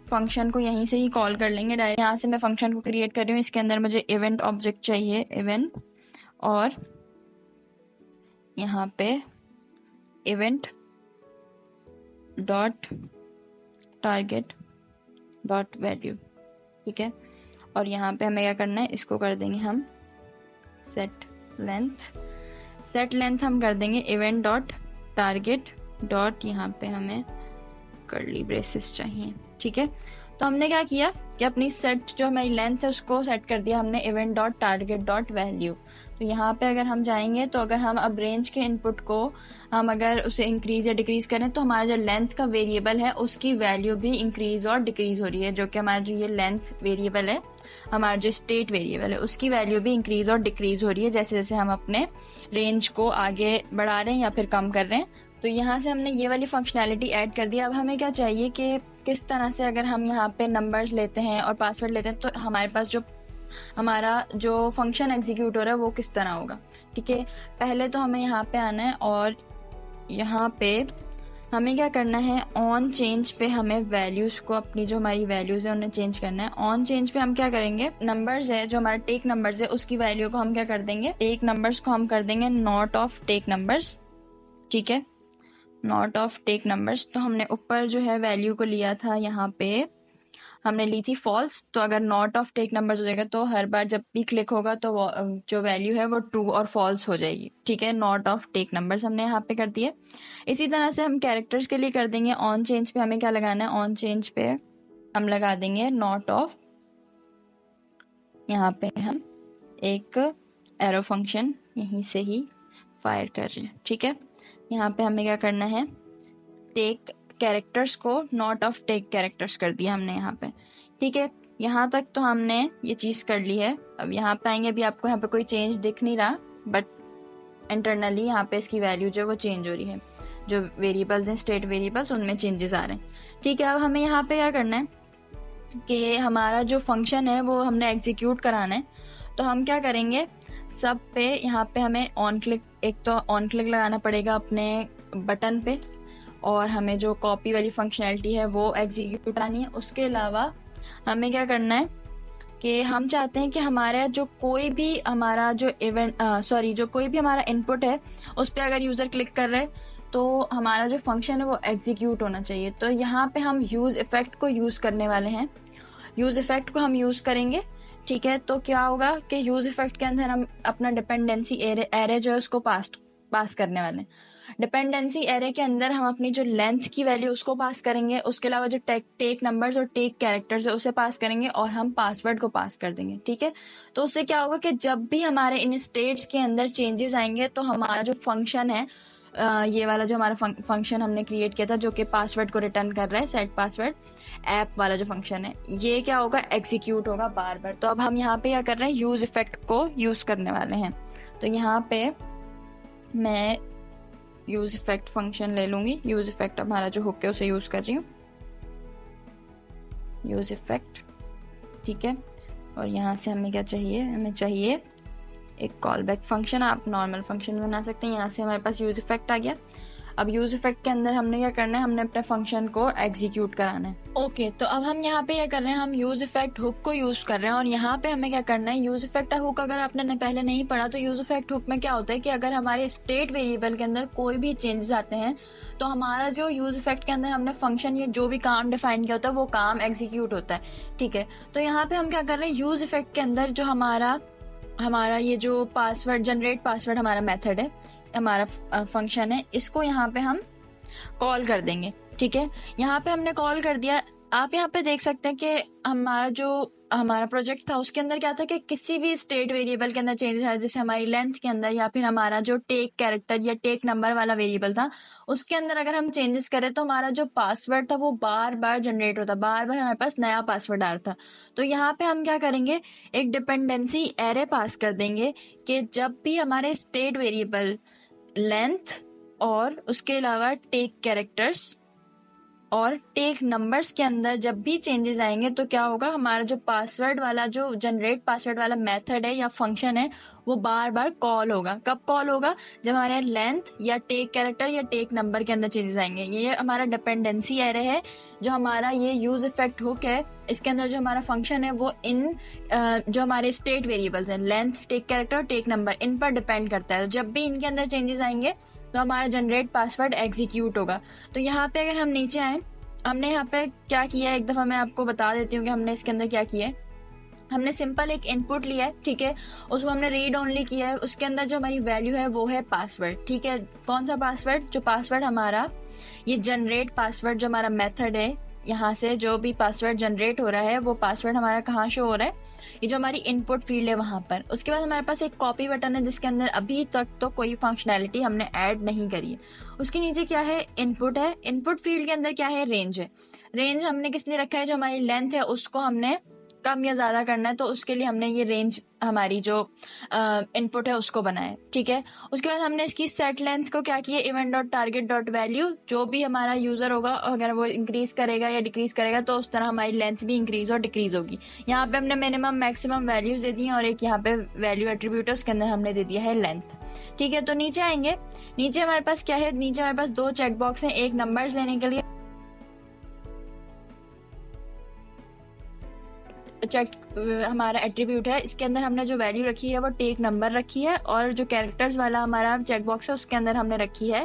फंक्शन को यहीं से ही कॉल कर लेंगे डायरेक्ट। यहाँ से मैं फंक्शन को क्रिएट कर रही हूँ। इसके अंदर मुझे इवेंट ऑब्जेक्ट चाहिए, इवेंट, और यहाँ पे event dot target dot value, ठीक है। और यहाँ पे हमें क्या करना है, इसको कर देंगे हम सेट लेंथ। सेट लेंथ हम कर देंगे इवेंट डॉट टारगेट डॉट, यहाँ पे हमें कर्ली ब्रेसेस चाहिए, ठीक है। तो हमने क्या किया कि अपनी सेट जो हमारी लेंथ है उसको सेट कर दिया हमने event dot target dot value. तो यहाँ पे अगर हम जाएंगे तो अगर हम अब रेंज के इनपुट को हम अगर उसे इंक्रीज या डिक्रीज करें तो हमारा जो लेंथ का वेरिएबल है उसकी वैल्यू भी इंक्रीज और डिक्रीज हो रही है। जो कि हमारा जो ये लेंथ वेरिएबल है, हमारा जो स्टेट वेरिएबल है, उसकी वैल्यू भी इंक्रीज और डिक्रीज हो रही है जैसे जैसे हम अपने रेंज को आगे बढ़ा रहे हैं या फिर कम कर रहे हैं। तो यहाँ से हमने ये वाली फंक्शनैलिटी ऐड कर दिया। अब हमें क्या चाहिए कि किस तरह से अगर हम यहाँ पे नंबर्स लेते हैं और पासवर्ड लेते हैं तो हमारे पास जो हमारा जो फंक्शन एग्जीक्यूट हो रहा है वो किस तरह होगा, ठीक है। पहले तो हमें यहाँ पे आना है और यहाँ पे हमें क्या करना है, ऑन चेंज पे हमें वैल्यूज को, अपनी जो हमारी वैल्यूज है उन्हें चेंज करना है। ऑन चेंज पे हम क्या करेंगे, नंबर्स है जो हमारा टेक नंबर्स है उसकी वैल्यू को हम क्या कर देंगे, टेक नंबर्स को हम कर देंगे नॉट ऑफ टेक नंबर्स, ठीक है, नॉट ऑफ टेक नंबर्स। तो हमने ऊपर जो है वैल्यू को लिया था, यहाँ पे हमने ली थी फॉल्स। तो अगर नॉट ऑफ टेक नंबर्स हो जाएगा तो हर बार जब भी क्लिक होगा तो जो वैल्यू है वो ट्रू और फॉल्स हो जाएगी, ठीक है। नॉट ऑफ टेक नंबर्स हमने यहाँ पे कर दिए। इसी तरह से हम कैरेक्टर्स के लिए कर देंगे। ऑन चेंज पे हमें क्या लगाना है, ऑन चेंज पे हम लगा देंगे नॉट ऑफ, यहाँ पे हम एक एरो फंक्शन यहीं से ही फायर कर रहे हैं, ठीक है। यहाँ पे हमें क्या करना है, टेक कैरेक्टर्स को नॉट ऑफ टेक कैरेक्टर्स कर दिया हमने यहाँ पे, ठीक है। यहाँ तक तो हमने ये चीज़ कर ली है। अब यहाँ पे आएंगे, अभी आपको यहाँ पे कोई चेंज दिख नहीं रहा, बट इंटरनली यहाँ पे इसकी वैल्यू जो वो चेंज हो रही है। जो वेरिएबल्स हैं, स्टेट वेरिएबल्स, उनमें चेंजेस आ रहे हैं, ठीक है। अब हमें यहाँ पे क्या करना है कि हमारा जो फंक्शन है वो हमने एग्जीक्यूट कराना है। तो हम क्या करेंगे, सब पे यहाँ पे हमें ऑन क्लिक, एक तो ऑन क्लिक लगाना पड़ेगा अपने बटन पे, और हमें जो कॉपी वाली फंक्शनैलिटी है वो एग्जीक्यूट आनी है। उसके अलावा हमें क्या करना है कि हम चाहते हैं कि हमारा जो कोई भी हमारा जो जो कोई भी हमारा इनपुट है उस पर अगर यूज़र क्लिक कर रहे हैं तो हमारा जो फंक्शन है वो एग्जीक्यूट होना चाहिए। तो यहाँ पे हम यूज़ इफेक्ट को यूज़ करने वाले हैं। यूज़ इफेक्ट को हम यूज़ करेंगे, ठीक है। तो क्या होगा कि यूज़ इफेक्ट के अंदर हम अपना डिपेंडेंसी एरे जो है उसको पास करने वाले हैं। डिपेंडेंसी एरे के अंदर हम अपनी जो लेंथ की वैल्यू उसको पास करेंगे। उसके अलावा जो टेक नंबर्स और टेक कैरेक्टर्स है उसे पास करेंगे, और हम पासवर्ड को पास कर देंगे, ठीक है। तो उससे क्या होगा कि जब भी हमारे इन स्टेट्स के अंदर चेंजेस आएंगे तो हमारा जो फंक्शन है, ये वाला जो हमारा फंक्शन हमने क्रिएट किया था जो कि पासवर्ड को रिटर्न कर रहा है, सेट पासवर्ड ऐप वाला जो फंक्शन है, ये क्या होगा, एग्जीक्यूट होगा बार बार। तो अब हम यहाँ पे क्या कर रहे हैं, यूज इफेक्ट को यूज करने वाले हैं। तो यहाँ पे मैं यूज इफेक्ट फंक्शन ले लूंगी। यूज इफेक्ट हमारा जो हुक है उसे यूज कर रही हूँ, यूज इफेक्ट, ठीक है। और यहाँ से हमें क्या चाहिए, हमें चाहिए एक कॉल बैक फंक्शन। आप नॉर्मल फंक्शन बना सकते हैं। यहाँ से हमारे पास यूज इफेक्ट आ गया। अब यूज इफेक्ट के अंदर हमने क्या करना है, हमने अपने फंक्शन को एग्जीक्यूट कराना है। ओके, तो अब हम यहाँ पे क्या कर रहे हैं, हम यूज इफेक्ट हुक को यूज कर रहे हैं और यहाँ पे हमें क्या करना है, यूज इफेक्ट हुक अगर आपने पहले नहीं पढ़ा तो यूज इफेक्ट हुक में क्या होता है कि अगर हमारे स्टेट वेरिएबल के अंदर कोई भी चेंजेस आते हैं तो हमारा जो यूज इफेक्ट के अंदर हमने फंक्शन या जो भी काम डिफाइन किया होता है वो काम एग्जीक्यूट होता है। ठीक है, तो यहाँ पे हम क्या कर रहे हैं, यूज इफेक्ट के अंदर जो हमारा ये जो पासवर्ड जनरेट पासवर्ड हमारा मेथड है, हमारा फंक्शन है, इसको यहाँ पे हम कॉल कर देंगे। ठीक है, यहाँ पे हमने कॉल कर दिया। आप यहाँ पे देख सकते हैं कि हमारा प्रोजेक्ट था उसके अंदर क्या था कि किसी भी स्टेट वेरिएबल के अंदर चेंजेस आए, जैसे हमारी लेंथ के अंदर या फिर हमारा जो टेक कैरेक्टर या टेक नंबर वाला वेरिएबल था उसके अंदर अगर हम चेंजेस करें तो हमारा जो पासवर्ड था वो बार बार जनरेट होता, बार बार हमारे पास नया पासवर्ड आ रहा था। तो यहाँ पे हम क्या करेंगे, एक डिपेंडेंसी एरे पास कर देंगे कि जब भी हमारे स्टेट वेरिएबल लेंथ और उसके अलावा टेक कैरेक्टर्स और टेक नंबर्स के अंदर जब भी चेंजेस आएंगे तो क्या होगा, हमारा जो पासवर्ड वाला जो जनरेट पासवर्ड वाला मेथड है या फंक्शन है वो बार बार कॉल होगा। कब कॉल होगा, जब हमारे लेंथ या टेक कैरेक्टर या टेक नंबर के अंदर चेंजेस आएंगे। ये हमारा डिपेंडेंसी एरे है जो हमारा ये यूज इफेक्ट हुक है, इसके अंदर जो हमारा फंक्शन है वो इन जो हमारे स्टेट वेरिएबल्स हैं लेंथ, टेक कैरेक्टर और टेक नंबर, इन पर डिपेंड करता है। तो जब भी इनके अंदर चेंजेस आएंगे तो हमारा जनरेट पासवर्ड एग्जीक्यूट होगा। तो यहाँ पे अगर हम नीचे आए, हमने यहाँ पे क्या किया है, एक दफ़ा मैं आपको बता देती हूँ कि हमने इसके अंदर क्या किया है। हमने सिंपल एक इनपुट लिया है, ठीक है, उसको हमने रीड ओनली किया है। उसके अंदर जो हमारी वैल्यू है वो है पासवर्ड। ठीक है, कौन सा पासवर्ड, जो पासवर्ड हमारा ये जनरेट पासवर्ड जो हमारा मेथड है, यहाँ से जो भी पासवर्ड जनरेट हो रहा है वो पासवर्ड हमारा कहाँ शो हो रहा है, ये जो हमारी इनपुट फील्ड है वहाँ पर। उसके बाद हमारे पास एक कॉपी बटन है जिसके अंदर अभी तक तो कोई फंक्शनैलिटी हमने ऐड नहीं करी है। उसके नीचे क्या है, इनपुट है। इनपुट फील्ड के अंदर क्या है, रेंज है। रेंज हमने किस लिए रखा है, जो हमारी लेंथ है उसको हमने कम या ज़्यादा करना है तो उसके लिए हमने ये रेंज हमारी जो इनपुट है उसको बनाया। ठीक है, उसके बाद हमने इसकी सेट लेंथ को क्या किया, event dot target dot value, जो भी हमारा यूज़र होगा अगर वो इंक्रीज करेगा या डिक्रीज करेगा तो उस तरह हमारी लेंथ भी इंक्रीज और डिक्रीज होगी। यहाँ पे हमने मिनिमम मैक्सिमम वैल्यूज दे दी हैं और एक यहाँ पे वैल्यू एट्रीब्यूट है उसके अंदर हमने दे दिया है लेंथ। ठीक है, तो नीचे आएंगे, नीचे हमारे पास क्या है, नीचे हमारे पास दो चेक बॉक्स हैं, एक नंबर्स लेने के लिए चेक हमारा एट्रीब्यूट है, इसके अंदर हमने जो वैल्यू रखी है वो टेक नंबर रखी है, और जो कैरेक्टर्स वाला हमारा चेक बॉक्स है उसके अंदर हमने रखी है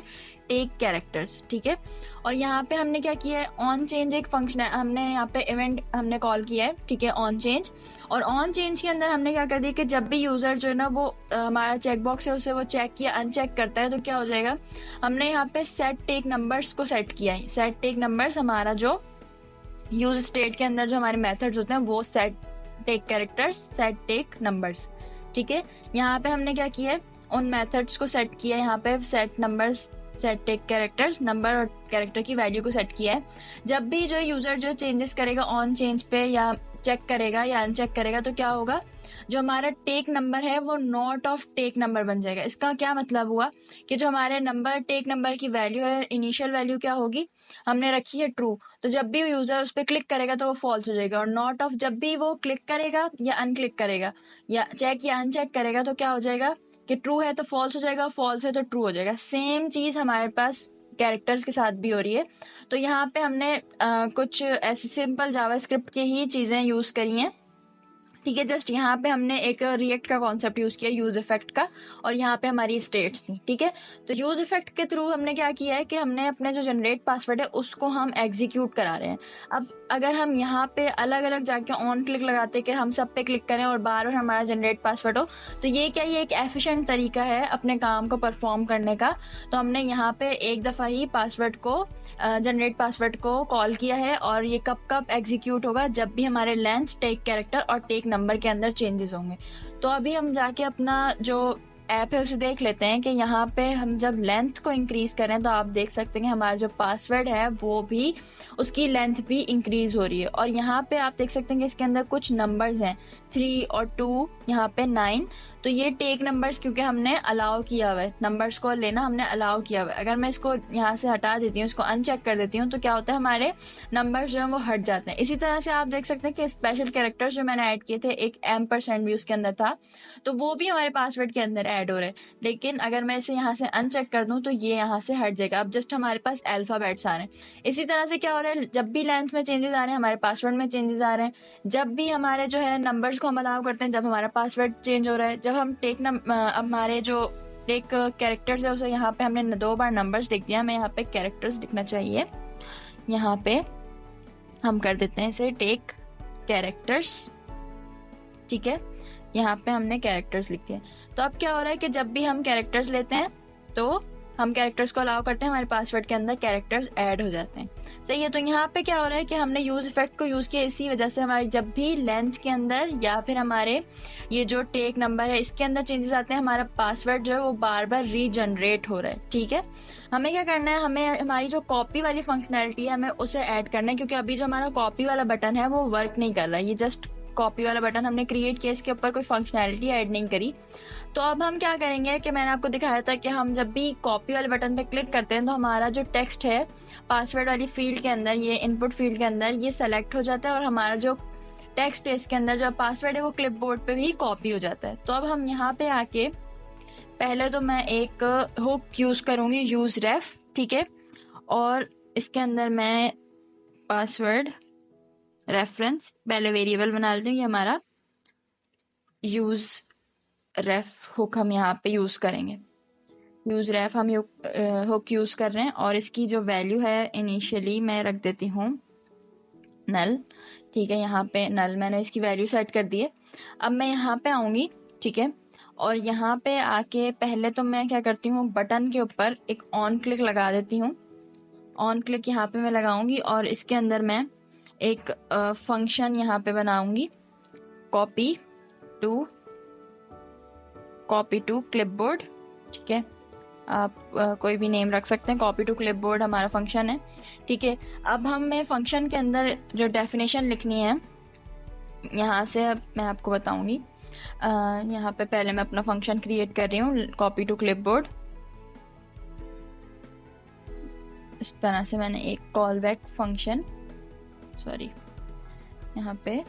टेक कैरेक्टर्स। ठीक है, और यहाँ पे हमने क्या किया है, ऑन चेंज एक फंक्शन है, हमने यहाँ पे इवेंट हमने कॉल किया है। ठीक है, ऑन चेंज, और ऑन चेंज के अंदर हमने क्या कर दिया कि जब भी यूज़र जो है ना वो हमारा चेक बॉक्स है उसे वो चेक या अनचेक करता है तो क्या हो जाएगा, हमने यहाँ पे सेट टेक नंबर्स को सेट किया है। सेट टेक नंबर्स हमारा जो यूज स्टेट के अंदर जो हमारे मेथड्स होते हैं वो set take characters, set take numbers. ठीक है, यहाँ पे हमने क्या किया है, उन मेथड्स को सेट किया है, यहाँ पे set numbers, set take characters, number और कैरेक्टर की वैल्यू को सेट किया है। जब भी जो यूजर जो चेंजेस करेगा ऑन चेंज पे या चेक करेगा या अनचेक करेगा तो क्या होगा, जो हमारा टेक नंबर है वो नॉट ऑफ टेक नंबर बन जाएगा। इसका क्या मतलब हुआ कि जो हमारे नंबर टेक नंबर की वैल्यू है, इनिशियल वैल्यू क्या होगी, हमने रखी है ट्रू, तो जब भी यूजर उस पर क्लिक करेगा तो वो फॉल्स हो जाएगा। और नॉट ऑफ जब भी वो क्लिक करेगा या अनक्लिक करेगा या चेक या अनचेक करेगा तो क्या हो जाएगा कि ट्रू है तो फॉल्स हो जाएगा, फॉल्स है तो ट्रू हो जाएगा। सेम चीज हमारे पास कैरेक्टर्स के साथ भी हो रही है। तो यहाँ पे हमने कुछ ऐसी सिंपल जावास्क्रिप्ट की ही चीजें यूज करी हैं। ठीक है, जस्ट यहाँ पे हमने एक रिएक्ट का कॉन्सेप्ट यूज किया, यूज इफेक्ट का, और यहाँ पे हमारी स्टेट्स थी। ठीक है, तो यूज इफेक्ट के थ्रू हमने क्या किया है कि हमने अपने जो जनरेट पासवर्ड है उसको हम एग्जीक्यूट करा रहे हैं। अब अगर हम यहाँ पे अलग अलग जाके ऑन क्लिक लगाते कि हम सब पे क्लिक करें और बार बार हमारा जनरेट पासवर्ड हो तो ये क्या, ये एक एफिशिएंट तरीका है अपने काम को परफॉर्म करने का। तो हमने यहाँ पे एक दफ़ा ही पासवर्ड को जनरेट पासवर्ड को कॉल किया है, और ये कब कब एग्जीक्यूट होगा, जब भी हमारे लेंथ, टेक कैरेक्टर और टेक नंबर के अंदर चेंजेस होंगे। तो अभी हम जाके अपना जो ऐप है उसे देख लेते हैं कि यहाँ पे हम जब लेंथ को इंक्रीज करें तो आप देख सकते हैं हमारा जो पासवर्ड है वो भी, उसकी लेंथ भी इंक्रीज हो रही है। और यहाँ पे आप देख सकते हैं कि इसके अंदर कुछ नंबर्स हैं 3 और 2, यहाँ पे 9। तो ये टेक नंबर्स क्योंकि हमने अलाउ किया हुआ है, नंबर्स को लेना हमने अलाउ किया हुआ है। अगर मैं इसको यहाँ से हटा देती हूँ, इसको अनचेक कर देती हूँ, तो क्या होता है हमारे नंबर्स जो है वो हट जाते हैं। इसी तरह से आप देख सकते हैं कि स्पेशल कैरेक्टर्स जो मैंने ऐड किए थे, एक % भी उसके अंदर था, तो वो भी हमारे पासवर्ड के अंदर ऐड हो रहे हैं। लेकिन अगर मैं इसे यहाँ से अनचेक कर दूँ तो ये यहाँ से हट जाएगा। अब जस्ट हमारे पास अल्फाबेट्स आ रहे हैं। इसी तरह से क्या हो रहा है, जब भी लेंथ में चेंजेस आ रहे हैं हमारे पासवर्ड में चेंजेस आ रहे हैं। जब भी हमारे जो है नंबर्स को हम अलाउ करते हैं, जब हमारा पासवर्ड चेंज हो रहा है। जब हम हमारे जो एक कैरेक्टर्स है उसे यहाँ पे हमने 2 बार नंबर्स लिख दिया, हमें यहाँ पे कैरेक्टर्स लिखना चाहिए। यहाँ पे हम कर देते हैं इसे टेक कैरेक्टर्स, ठीक है। यहाँ पे हमने कैरेक्टर्स लिख दिए। तो अब क्या हो रहा है कि जब भी हम कैरेक्टर्स लेते हैं तो हम कैरेक्टर्स को अलाउ करते हैं, हमारे पासवर्ड के अंदर कैरेक्टर्स ऐड हो जाते हैं। सही है। तो यहाँ पे क्या हो रहा है कि हमने यूज इफेक्ट को यूज किया, इसी वजह से हमारे जब भी लेंथ के अंदर या फिर हमारे ये जो टेक नंबर है इसके अंदर चेंजेस आते हैं, हमारा पासवर्ड जो है वो बार बार रीजनरेट हो रहा है, ठीक है। हमें क्या करना है, हमें हमारी जो कॉपी वाली फंक्शनैलिटी है हमें उसे ऐड करना है, क्योंकि अभी जो हमारा कॉपी वाला बटन है वो वर्क नहीं कर रहा है। ये जस्ट कॉपी वाला बटन हमने क्रिएट किया, इसके ऊपर कोई फंक्शनैलिटी ऐड नहीं करी। तो अब हम क्या करेंगे कि मैंने आपको दिखाया था कि हम जब भी कॉपी वाले बटन पे क्लिक करते हैं तो हमारा जो टेक्स्ट है पासवर्ड वाली फील्ड के अंदर, ये इनपुट फील्ड के अंदर ये सेलेक्ट हो जाता है और हमारा जो टेक्स्ट है इसके अंदर जो पासवर्ड है वो क्लिपबोर्ड पे भी कॉपी हो जाता है। तो अब हम यहाँ पे आके पहले तो मैं एक हुक यूज करूंगी, यूज रेफ, ठीक है। और इसके अंदर मैं पासवर्ड रेफरेंस पहले वेरिएबल बना लेती हूँ। ये हमारा यूज रेफ हुक हम यहाँ पे यूज करेंगे। यूज रेफ हम हुक यूज कर रहे हैं और इसकी जो वैल्यू है इनिशियली मैं रख देती हूँ नल, ठीक है। यहाँ पे नल मैंने इसकी वैल्यू सेट कर दी है। अब मैं यहाँ पे आऊंगी, ठीक है। और यहाँ पे आके पहले तो मैं क्या करती हूँ, बटन के ऊपर एक ऑन क्लिक लगा देती हूँ। ऑन क्लिक यहाँ पे मैं लगाऊंगी और इसके अंदर मैं एक फंक्शन यहाँ पे बनाऊंगी, कॉपी टू क्लिपबोर्ड, ठीक है। आप कोई भी नेम रख सकते हैं, कॉपी टू क्लिपबोर्ड हमारा फंक्शन है, ठीक है। अब हमें फंक्शन के अंदर जो डेफिनेशन लिखनी है यहाँ से अब मैं आपको बताऊंगी। यहाँ पे पहले मैं अपना फंक्शन क्रिएट कर रही हूँ, कॉपी टू क्लिपबोर्ड। इस तरह से मैंने एक कॉल बैक फंक्शन, सॉरी, यहाँ पे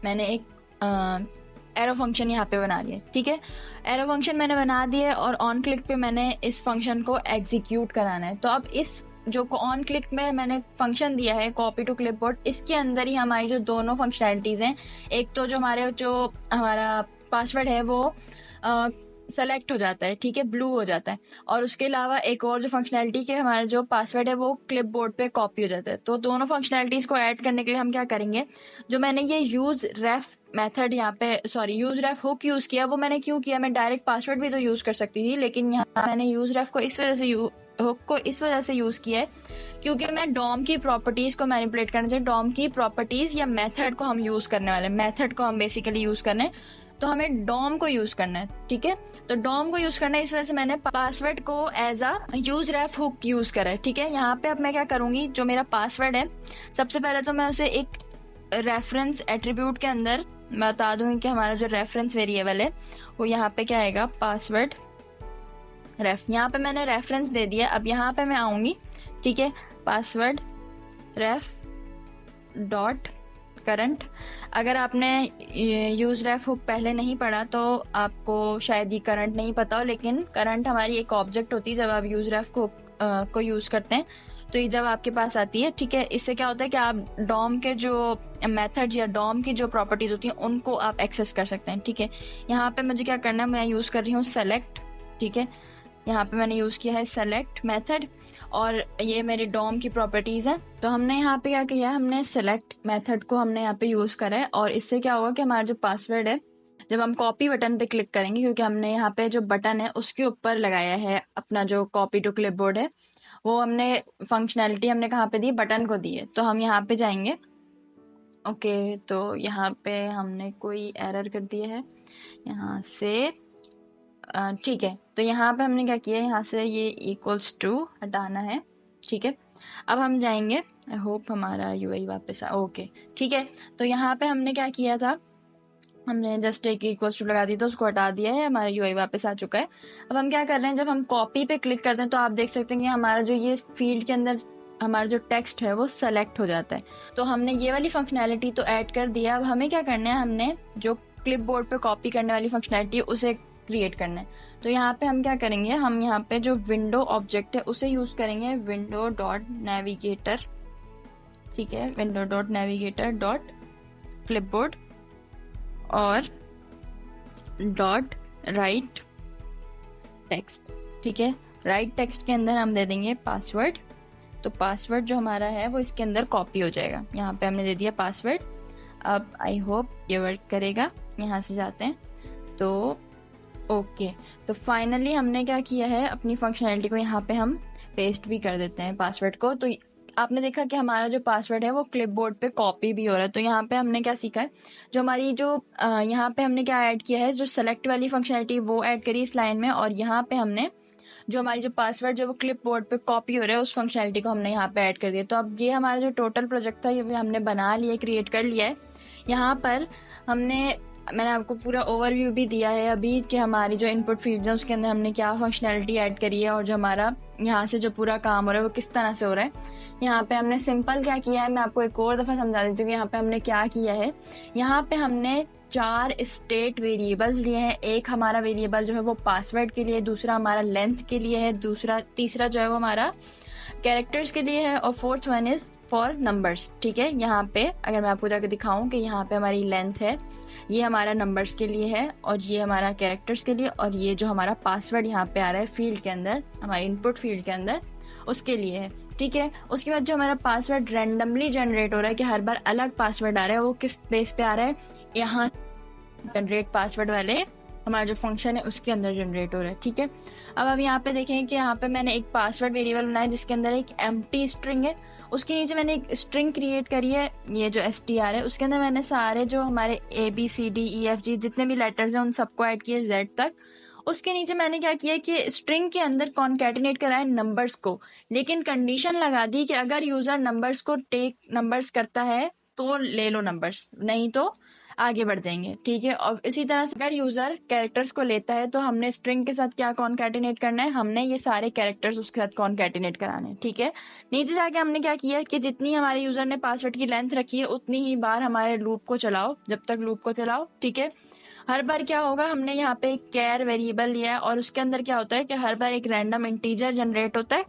मैंने एक एरो फंक्शन यहाँ पे बना लिया, ठीक है। एरो फंक्शन मैंने बना दिया और ऑन क्लिक पे मैंने इस फंक्शन को एग्जीक्यूट कराना है। तो अब इस जो ऑन क्लिक में मैंने फंक्शन दिया है कॉपी टू क्लिपबोर्ड, इसके अंदर ही हमारी जो दोनों फंक्शनैलिटीज हैं, एक तो जो हमारा पासवर्ड है वो सेलेक्ट हो जाता है, ठीक है, ब्लू हो जाता है। और उसके अलावा एक और जो फंक्शनैलिटी के हमारा जो पासवर्ड है वो क्लिपबोर्ड पे कॉपी हो जाता है। तो दोनों फंक्शनैलिटीज को ऐड करने के लिए हम क्या करेंगे, जो मैंने ये यूज रेफ मेथड यहाँ पे, sorry, use ref hook use किया, वो मैंने क्यों किया, मैं डायरेक्ट पासवर्ड भी तो यूज कर सकती थी, लेकिन यहाँ मैंने यूज रेफ को इस वजह से हुक को इस वजह से यूज किया है क्योंकि मैं डॉम की प्रॉपर्टीज को मैनिपुलेट करना चाहिए। डॉम की प्रॉपर्टीज या मेथड को हम यूज करने वाले, मेथड को हम बेसिकली यूज करने हैं, तो हमें डॉम को यूज करना है, ठीक है। तो डॉम को यूज करना है, इस वजह से मैंने पासवर्ड को as a use ref hook use करा है, ठीक है। यहाँ पे अब मैं क्या करूंगी, जो मेरा पासवर्ड है सबसे पहले तो मैं उसे एक रेफरेंस एट्रीब्यूट के अंदर मैं बता दूंगी कि हमारा जो रेफरेंस वेरिएबल है वो यहाँ पे क्या आएगा, पासवर्ड रेफ। यहाँ पे मैंने रेफरेंस दे दिया। अब यहाँ पे मैं आऊंगी, ठीक है, पासवर्ड रेफ डॉट करंट। अगर आपने यूज रेफ हुक पहले नहीं पढ़ा तो आपको शायद ये करंट नहीं पता हो, लेकिन करंट हमारी एक ऑब्जेक्ट होती है जब आप यूज रेफ को यूज करते हैं, तो ये जब आपके पास आती है, ठीक है। इससे क्या होता है कि आप डॉम के जो मेथड्स या डॉम की जो प्रॉपर्टीज होती हैं उनको आप एक्सेस कर सकते हैं, ठीक है। यहाँ पे मुझे क्या करना है, मैं यूज कर रही हूँ सेलेक्ट, ठीक है। यहाँ पे मैंने यूज किया है सेलेक्ट मेथड और ये मेरी डॉम की प्रॉपर्टीज है। तो हमने यहाँ पे क्या किया है, हमने सेलेक्ट मेथड को हमने यहाँ पे यूज करा है और इससे क्या होगा कि हमारा जो पासवर्ड है जब हम कॉपी बटन पे क्लिक करेंगे, क्योंकि हमने यहाँ पे जो बटन है उसके ऊपर लगाया है अपना जो कॉपी टू क्लिपबोर्ड है, वो हमने फंक्शनैलिटी हमने कहाँ पे दी, बटन को दी है। तो हम यहाँ पे जाएंगे, ओके। तो यहाँ पे हमने कोई एरर कर दिया है यहाँ से, ठीक है। तो यहाँ पे हमने क्या किया, यहाँ से ये इक्वल्स टू हटाना है, ठीक है। अब हम जाएंगे, आई होप हमारा यूआई वापस ओके, ठीक है। तो यहाँ पे हमने क्या किया था, हमने जस्ट एक इक्वल्स टू लगा दी तो उसको हटा दिया है, हमारा यूआई वापस आ चुका है। अब हम क्या कर रहे हैं, जब हम कॉपी पे क्लिक करते हैं तो आप देख सकते हैं कि हमारा जो ये फील्ड के अंदर हमारा जो टेक्स्ट है वो सेलेक्ट हो जाता है। तो हमने ये वाली फंक्शनैलिटी तो ऐड कर दिया। अब हमें क्या करना है, हमने जो क्लिपबोर्ड पे कॉपी करने वाली फंक्शनैलिटी है उसे क्रिएट करना है। तो यहाँ पे हम क्या करेंगे, हम यहाँ पे जो विंडो ऑब्जेक्ट है उसे यूज करेंगे, विंडो डॉट नेविगेटर, ठीक है, window dot navigator dot clipboard और डॉट राइट टेक्स्ट, ठीक है। राइट टेक्स्ट के अंदर हम दे देंगे पासवर्ड। तो पासवर्ड जो हमारा है वो इसके अंदर कॉपी हो जाएगा। यहाँ पे हमने दे दिया पासवर्ड। अब आई होप ये वर्क करेगा। यहाँ से जाते हैं तो ओके। तो फाइनली हमने क्या किया है, अपनी फंक्शनैलिटी को यहाँ पे हम पेस्ट भी कर देते हैं पासवर्ड को। तो आपने देखा कि हमारा जो पासवर्ड है वो क्लिपबोर्ड पे कॉपी भी हो रहा है। तो यहाँ पे हमने क्या सीखा है, जो हमारी जो यहाँ पे हमने क्या ऐड किया है, जो सेलेक्ट वाली फंक्शनैलिटी वो ऐड करी इस लाइन में, और यहाँ पे हमने जो हमारी जो पासवर्ड जो वो क्लिपबोर्ड पे कॉपी हो रहा है उस फंक्शनैलिटी को हमने यहाँ पे ऐड कर दिया। तो अब ये हमारा जो टोटल प्रोजेक्ट था ये हमने बना लिया, क्रिएट कर लिया है। यहाँ पर मैंने आपको पूरा ओवरव्यू भी दिया है अभी कि हमारी जो इनपुट फील्ड्स है उसके अंदर हमने क्या फंक्शनैलिटी ऐड करी है और जो हमारा यहाँ से जो पूरा काम हो रहा है वो किस तरह से हो रहा है। यहाँ पे हमने सिंपल क्या किया है, मैं आपको एक और दफ़ा समझा देती हूँ कि यहाँ पे हमने क्या किया है। यहाँ पे हमने 4 स्टेट वेरिएबल्स लिए हैं। एक हमारा वेरिएबल जो है वो पासवर्ड के लिए, दूसरा हमारा लेंथ के लिए है, तीसरा जो है वो हमारा कैरेक्टर्स के लिए है, और 4th one is for numbers, ठीक है। यहाँ पे अगर मैं आपको जाकर दिखाऊं कि यहाँ पे हमारी लेंथ है, ये हमारा नंबर्स के लिए है, और ये हमारा कैरेक्टर्स के लिए, और ये जो हमारा पासवर्ड यहाँ पे आ रहा है फील्ड के अंदर, हमारे इनपुट फील्ड के अंदर, उसके लिए है, ठीक है। उसके बाद जो हमारा पासवर्ड रैंडमली जनरेट हो रहा है कि हर बार अलग पासवर्ड आ रहा है, वो किस बेस पे आ रहा है, यहाँ जनरेट पासवर्ड वाले हमारा जो फंक्शन है उसके अंदर जनरेट हो रहा है, ठीक है। अब यहाँ पे देखें कि यहाँ पे मैंने एक पासवर्ड वेरिएबल बनाया जिसके अंदर एक एम्प्टी स्ट्रिंग है, उसके नीचे मैंने एक स्ट्रिंग क्रिएट करी है, ये जो str है उसके अंदर मैंने सारे जो हमारे ABCDEFG जितने भी लेटर्स हैं उन सबको ऐड किए Z तक। उसके नीचे मैंने क्या किया कि स्ट्रिंग के अंदर कॉन्कैटिनेट कराए नंबर्स को, लेकिन कंडीशन लगा दी कि अगर यूजर नंबर्स को टेक नंबर्स करता है तो ले लो नंबर्स, नहीं तो आगे बढ़ जाएंगे, ठीक है। और इसी तरह से अगर यूजर कैरेक्टर्स को लेता है तो हमने स्ट्रिंग के साथ क्या कॉन्कैटिनेट करना है, हमने ये सारे कैरेक्टर्स उसके साथ कॉन्कैटिनेट कराने हैं, ठीक है। नीचे जाके हमने क्या किया कि जितनी हमारे यूजर ने पासवर्ड की लेंथ रखी है उतनी ही बार हमारे लूप को चलाओ, जब तक लूप को चलाओ, ठीक है। हर बार क्या होगा, हमने यहाँ पे एक कैर वेरिएबल लिया है और उसके अंदर क्या होता है कि हर बार एक रैंडम इंटीजर जनरेट होता है,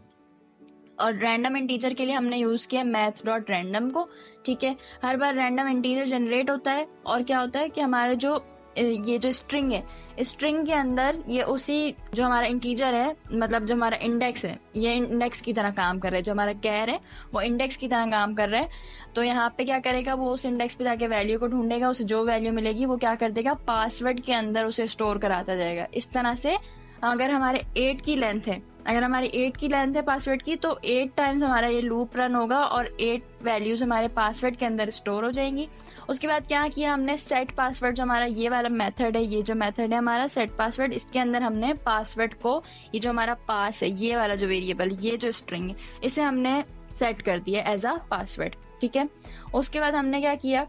और रैंडम इंटीजर के लिए हमने यूज किया math.random को, ठीक है। हर बार रैंडम इंटीजर जनरेट होता है, और क्या होता है कि हमारे जो ये जो स्ट्रिंग है, स्ट्रिंग के अंदर ये उसी जो हमारा इंटीजर है, मतलब जो हमारा इंडेक्स है, ये इंडेक्स की तरह काम कर रहा है, जो हमारा कैर है वो इंडेक्स की तरह काम कर रहा है। तो यहाँ पे क्या करेगा, वो उस इंडेक्स पे जाके वैल्यू को ढूंढेगा, उसे जो वैल्यू मिलेगी वो क्या कर देगा, पासवर्ड के अंदर उसे स्टोर कराता जाएगा। इस तरह से अगर हमारे 8 की लेंथ है, अगर हमारी 8 की लेंथ है पासवर्ड की, तो 8 टाइम्स हमारा ये लूप रन होगा और 8 वैल्यूज हमारे पासवर्ड के अंदर स्टोर हो जाएंगी। उसके बाद क्या किया हमने, सेट पासवर्ड, जो हमारा ये वाला मेथड है, ये जो मेथड है हमारा सेट पासवर्ड, इसके अंदर हमने पासवर्ड को, ये जो हमारा पास है, ये वाला जो वेरिएबल, ये जो स्ट्रिंग है, इसे हमने सेट कर दिया एज अ पासवर्ड, ठीक है। उसके बाद हमने क्या किया,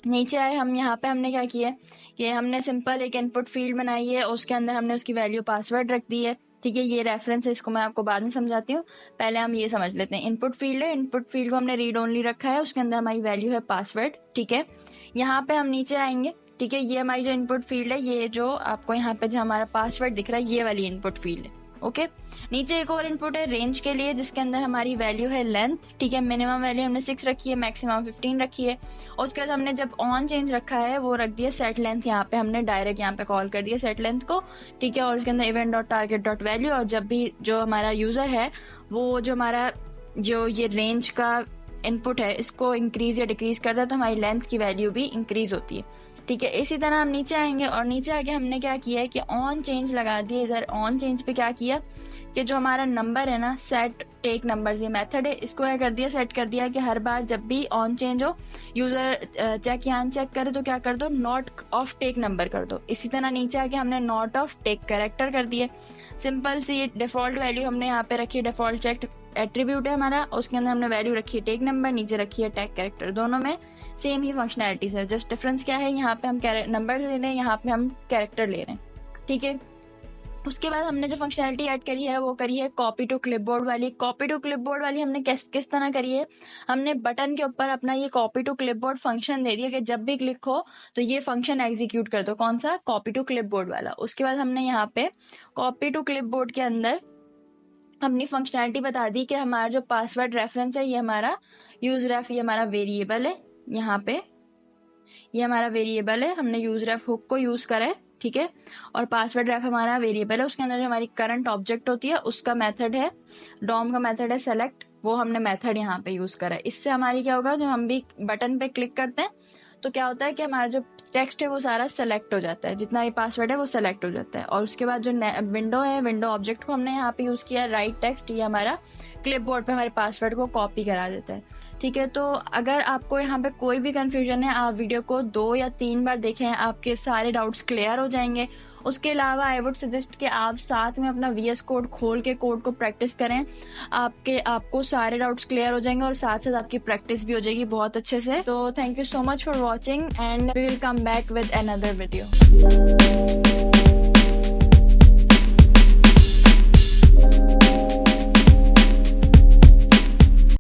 नीचे आए हम, यहाँ पे हमने क्या किया कि हमने सिंपल एक इनपुट फील्ड बनाई है, उसके अंदर हमने उसकी वैल्यू पासवर्ड रख दी है, ठीक है। ये रेफरेंस है, इसको मैं आपको बाद में समझाती हूँ, पहले हम ये समझ लेते हैं। इनपुट फील्ड है, इनपुट फील्ड को हमने रीड ओनली रखा है, उसके अंदर हमारी वैल्यू है पासवर्ड, ठीक है। यहाँ पे हम नीचे आएंगे, ठीक है। ये हमारी जो इनपुट फील्ड है, ये जो आपको यहाँ पे जो हमारा पासवर्ड दिख रहा है, ये वाली इनपुट फील्ड है, ओके। नीचे एक और इनपुट है रेंज के लिए, जिसके अंदर हमारी वैल्यू है लेंथ, ठीक है। मिनिमम वैल्यू हमने 6 रखी है, मैक्सिमम 15 रखी है। और उसके बाद हमने जब ऑन चेंज रखा है वो रख दिया सेट लेंथ, यहाँ पे हमने डायरेक्ट यहाँ पे कॉल कर दिया सेट लेंथ को, ठीक है। और उसके अंदर event dot target dot value, और जब भी जो हमारा यूजर है वो जो हमारा जो ये रेंज का इनपुट है इसको इंक्रीज या डिक्रीज करता है तो हमारी लेंथ की वैल्यू भी इंक्रीज होती है, ठीक है। इसी तरह हम नीचे आएंगे, और नीचे आके हमने क्या किया है कि ऑन चेंज लगा दिया। इधर ऑन चेंज पे क्या किया कि जो हमारा नंबर है ना, सेट टेक नंबर्स, ये मेथड है, इसको क्या कर दिया, सेट कर दिया कि हर बार जब भी ऑन चेंज हो, यूजर चेक या अनचेक करे तो क्या कर दो, नॉट ऑफ टेक नंबर कर दो। इसी तरह नीचे आके हमने नॉट ऑफ टेक कैरेक्टर कर दिए। सिंपल सी डिफॉल्ट वैल्यू हमने यहाँ पे रखी, डिफॉल्ट चेक एट्रीब्यूट है हमारा, उसके अंदर हमने वैल्यू रखी है टेक नंबर, नीचे रखी है टैग कैरेक्टर। दोनों में सेम ही फंक्शनैलिटीज है, जस्ट डिफरेंस क्या है, यहाँ पे हम नंबर ले रहे हैं, यहाँ पे हम कैरेक्टर ले रहे हैं, ठीक है। उसके बाद हमने जो फंक्शनैलिटी ऐड करी है वो करी है कॉपी टू क्लिपबोर्ड वाली। कॉपी टू क्लिपबोर्ड वाली हमने किस तरह करी है, हमने बटन के ऊपर अपना ये कॉपी टू क्लिपबोर्ड फंक्शन दे दिया कि जब भी क्लिक हो तो ये फंक्शन एग्जीक्यूट कर दो। कौन सा? कॉपी टू क्लिपबोर्ड वाला। उसके बाद हमने यहाँ पे कॉपी टू क्लिपबोर्ड के अंदर अपनी फंक्शनैलिटी बता दी कि हमारा जो पासवर्ड रेफरेंस है ये हमारा यूज रेफ, ये हमारा वेरिएबल है, यहाँ पे ये हमारा वेरिएबल है, हमने यूज रेफ हुक को यूज करा है, ठीक है। और पासवर्ड रेफ हमारा वेरिएबल है, उसके अंदर जो हमारी करंट ऑब्जेक्ट होती है उसका मेथड है, डॉम का मेथड है सेलेक्ट, वो हमने मेथड यहाँ पे यूज करा है। इससे हमारी क्या होगा, जब हम भी बटन पे क्लिक करते हैं तो क्या होता है कि हमारा जो टेक्स्ट है वो सारा सेलेक्ट हो जाता है, जितना भी पासवर्ड है वो सेलेक्ट हो जाता है। और उसके बाद जो विंडो है, विंडो ऑब्जेक्ट को हमने यहाँ पे यूज किया राइट टेक्स्ट, ये हमारा क्लिपबोर्ड पे हमारे पासवर्ड को कॉपी करा देता है, ठीक है। तो अगर आपको यहाँ पे कोई भी कंफ्यूजन है, आप वीडियो को 2 या 3 बार देखें, आपके सारे डाउट्स क्लियर हो जाएंगे। उसके अलावा आई वुड सजेस्ट कि आप साथ में अपना VS कोड खोल के कोड को प्रैक्टिस करें, आपको सारे डाउट्स क्लियर हो जाएंगे और साथ साथ आपकी प्रैक्टिस भी हो जाएगी बहुत अच्छे से। तो thank you so much for watching and we will come back with another video.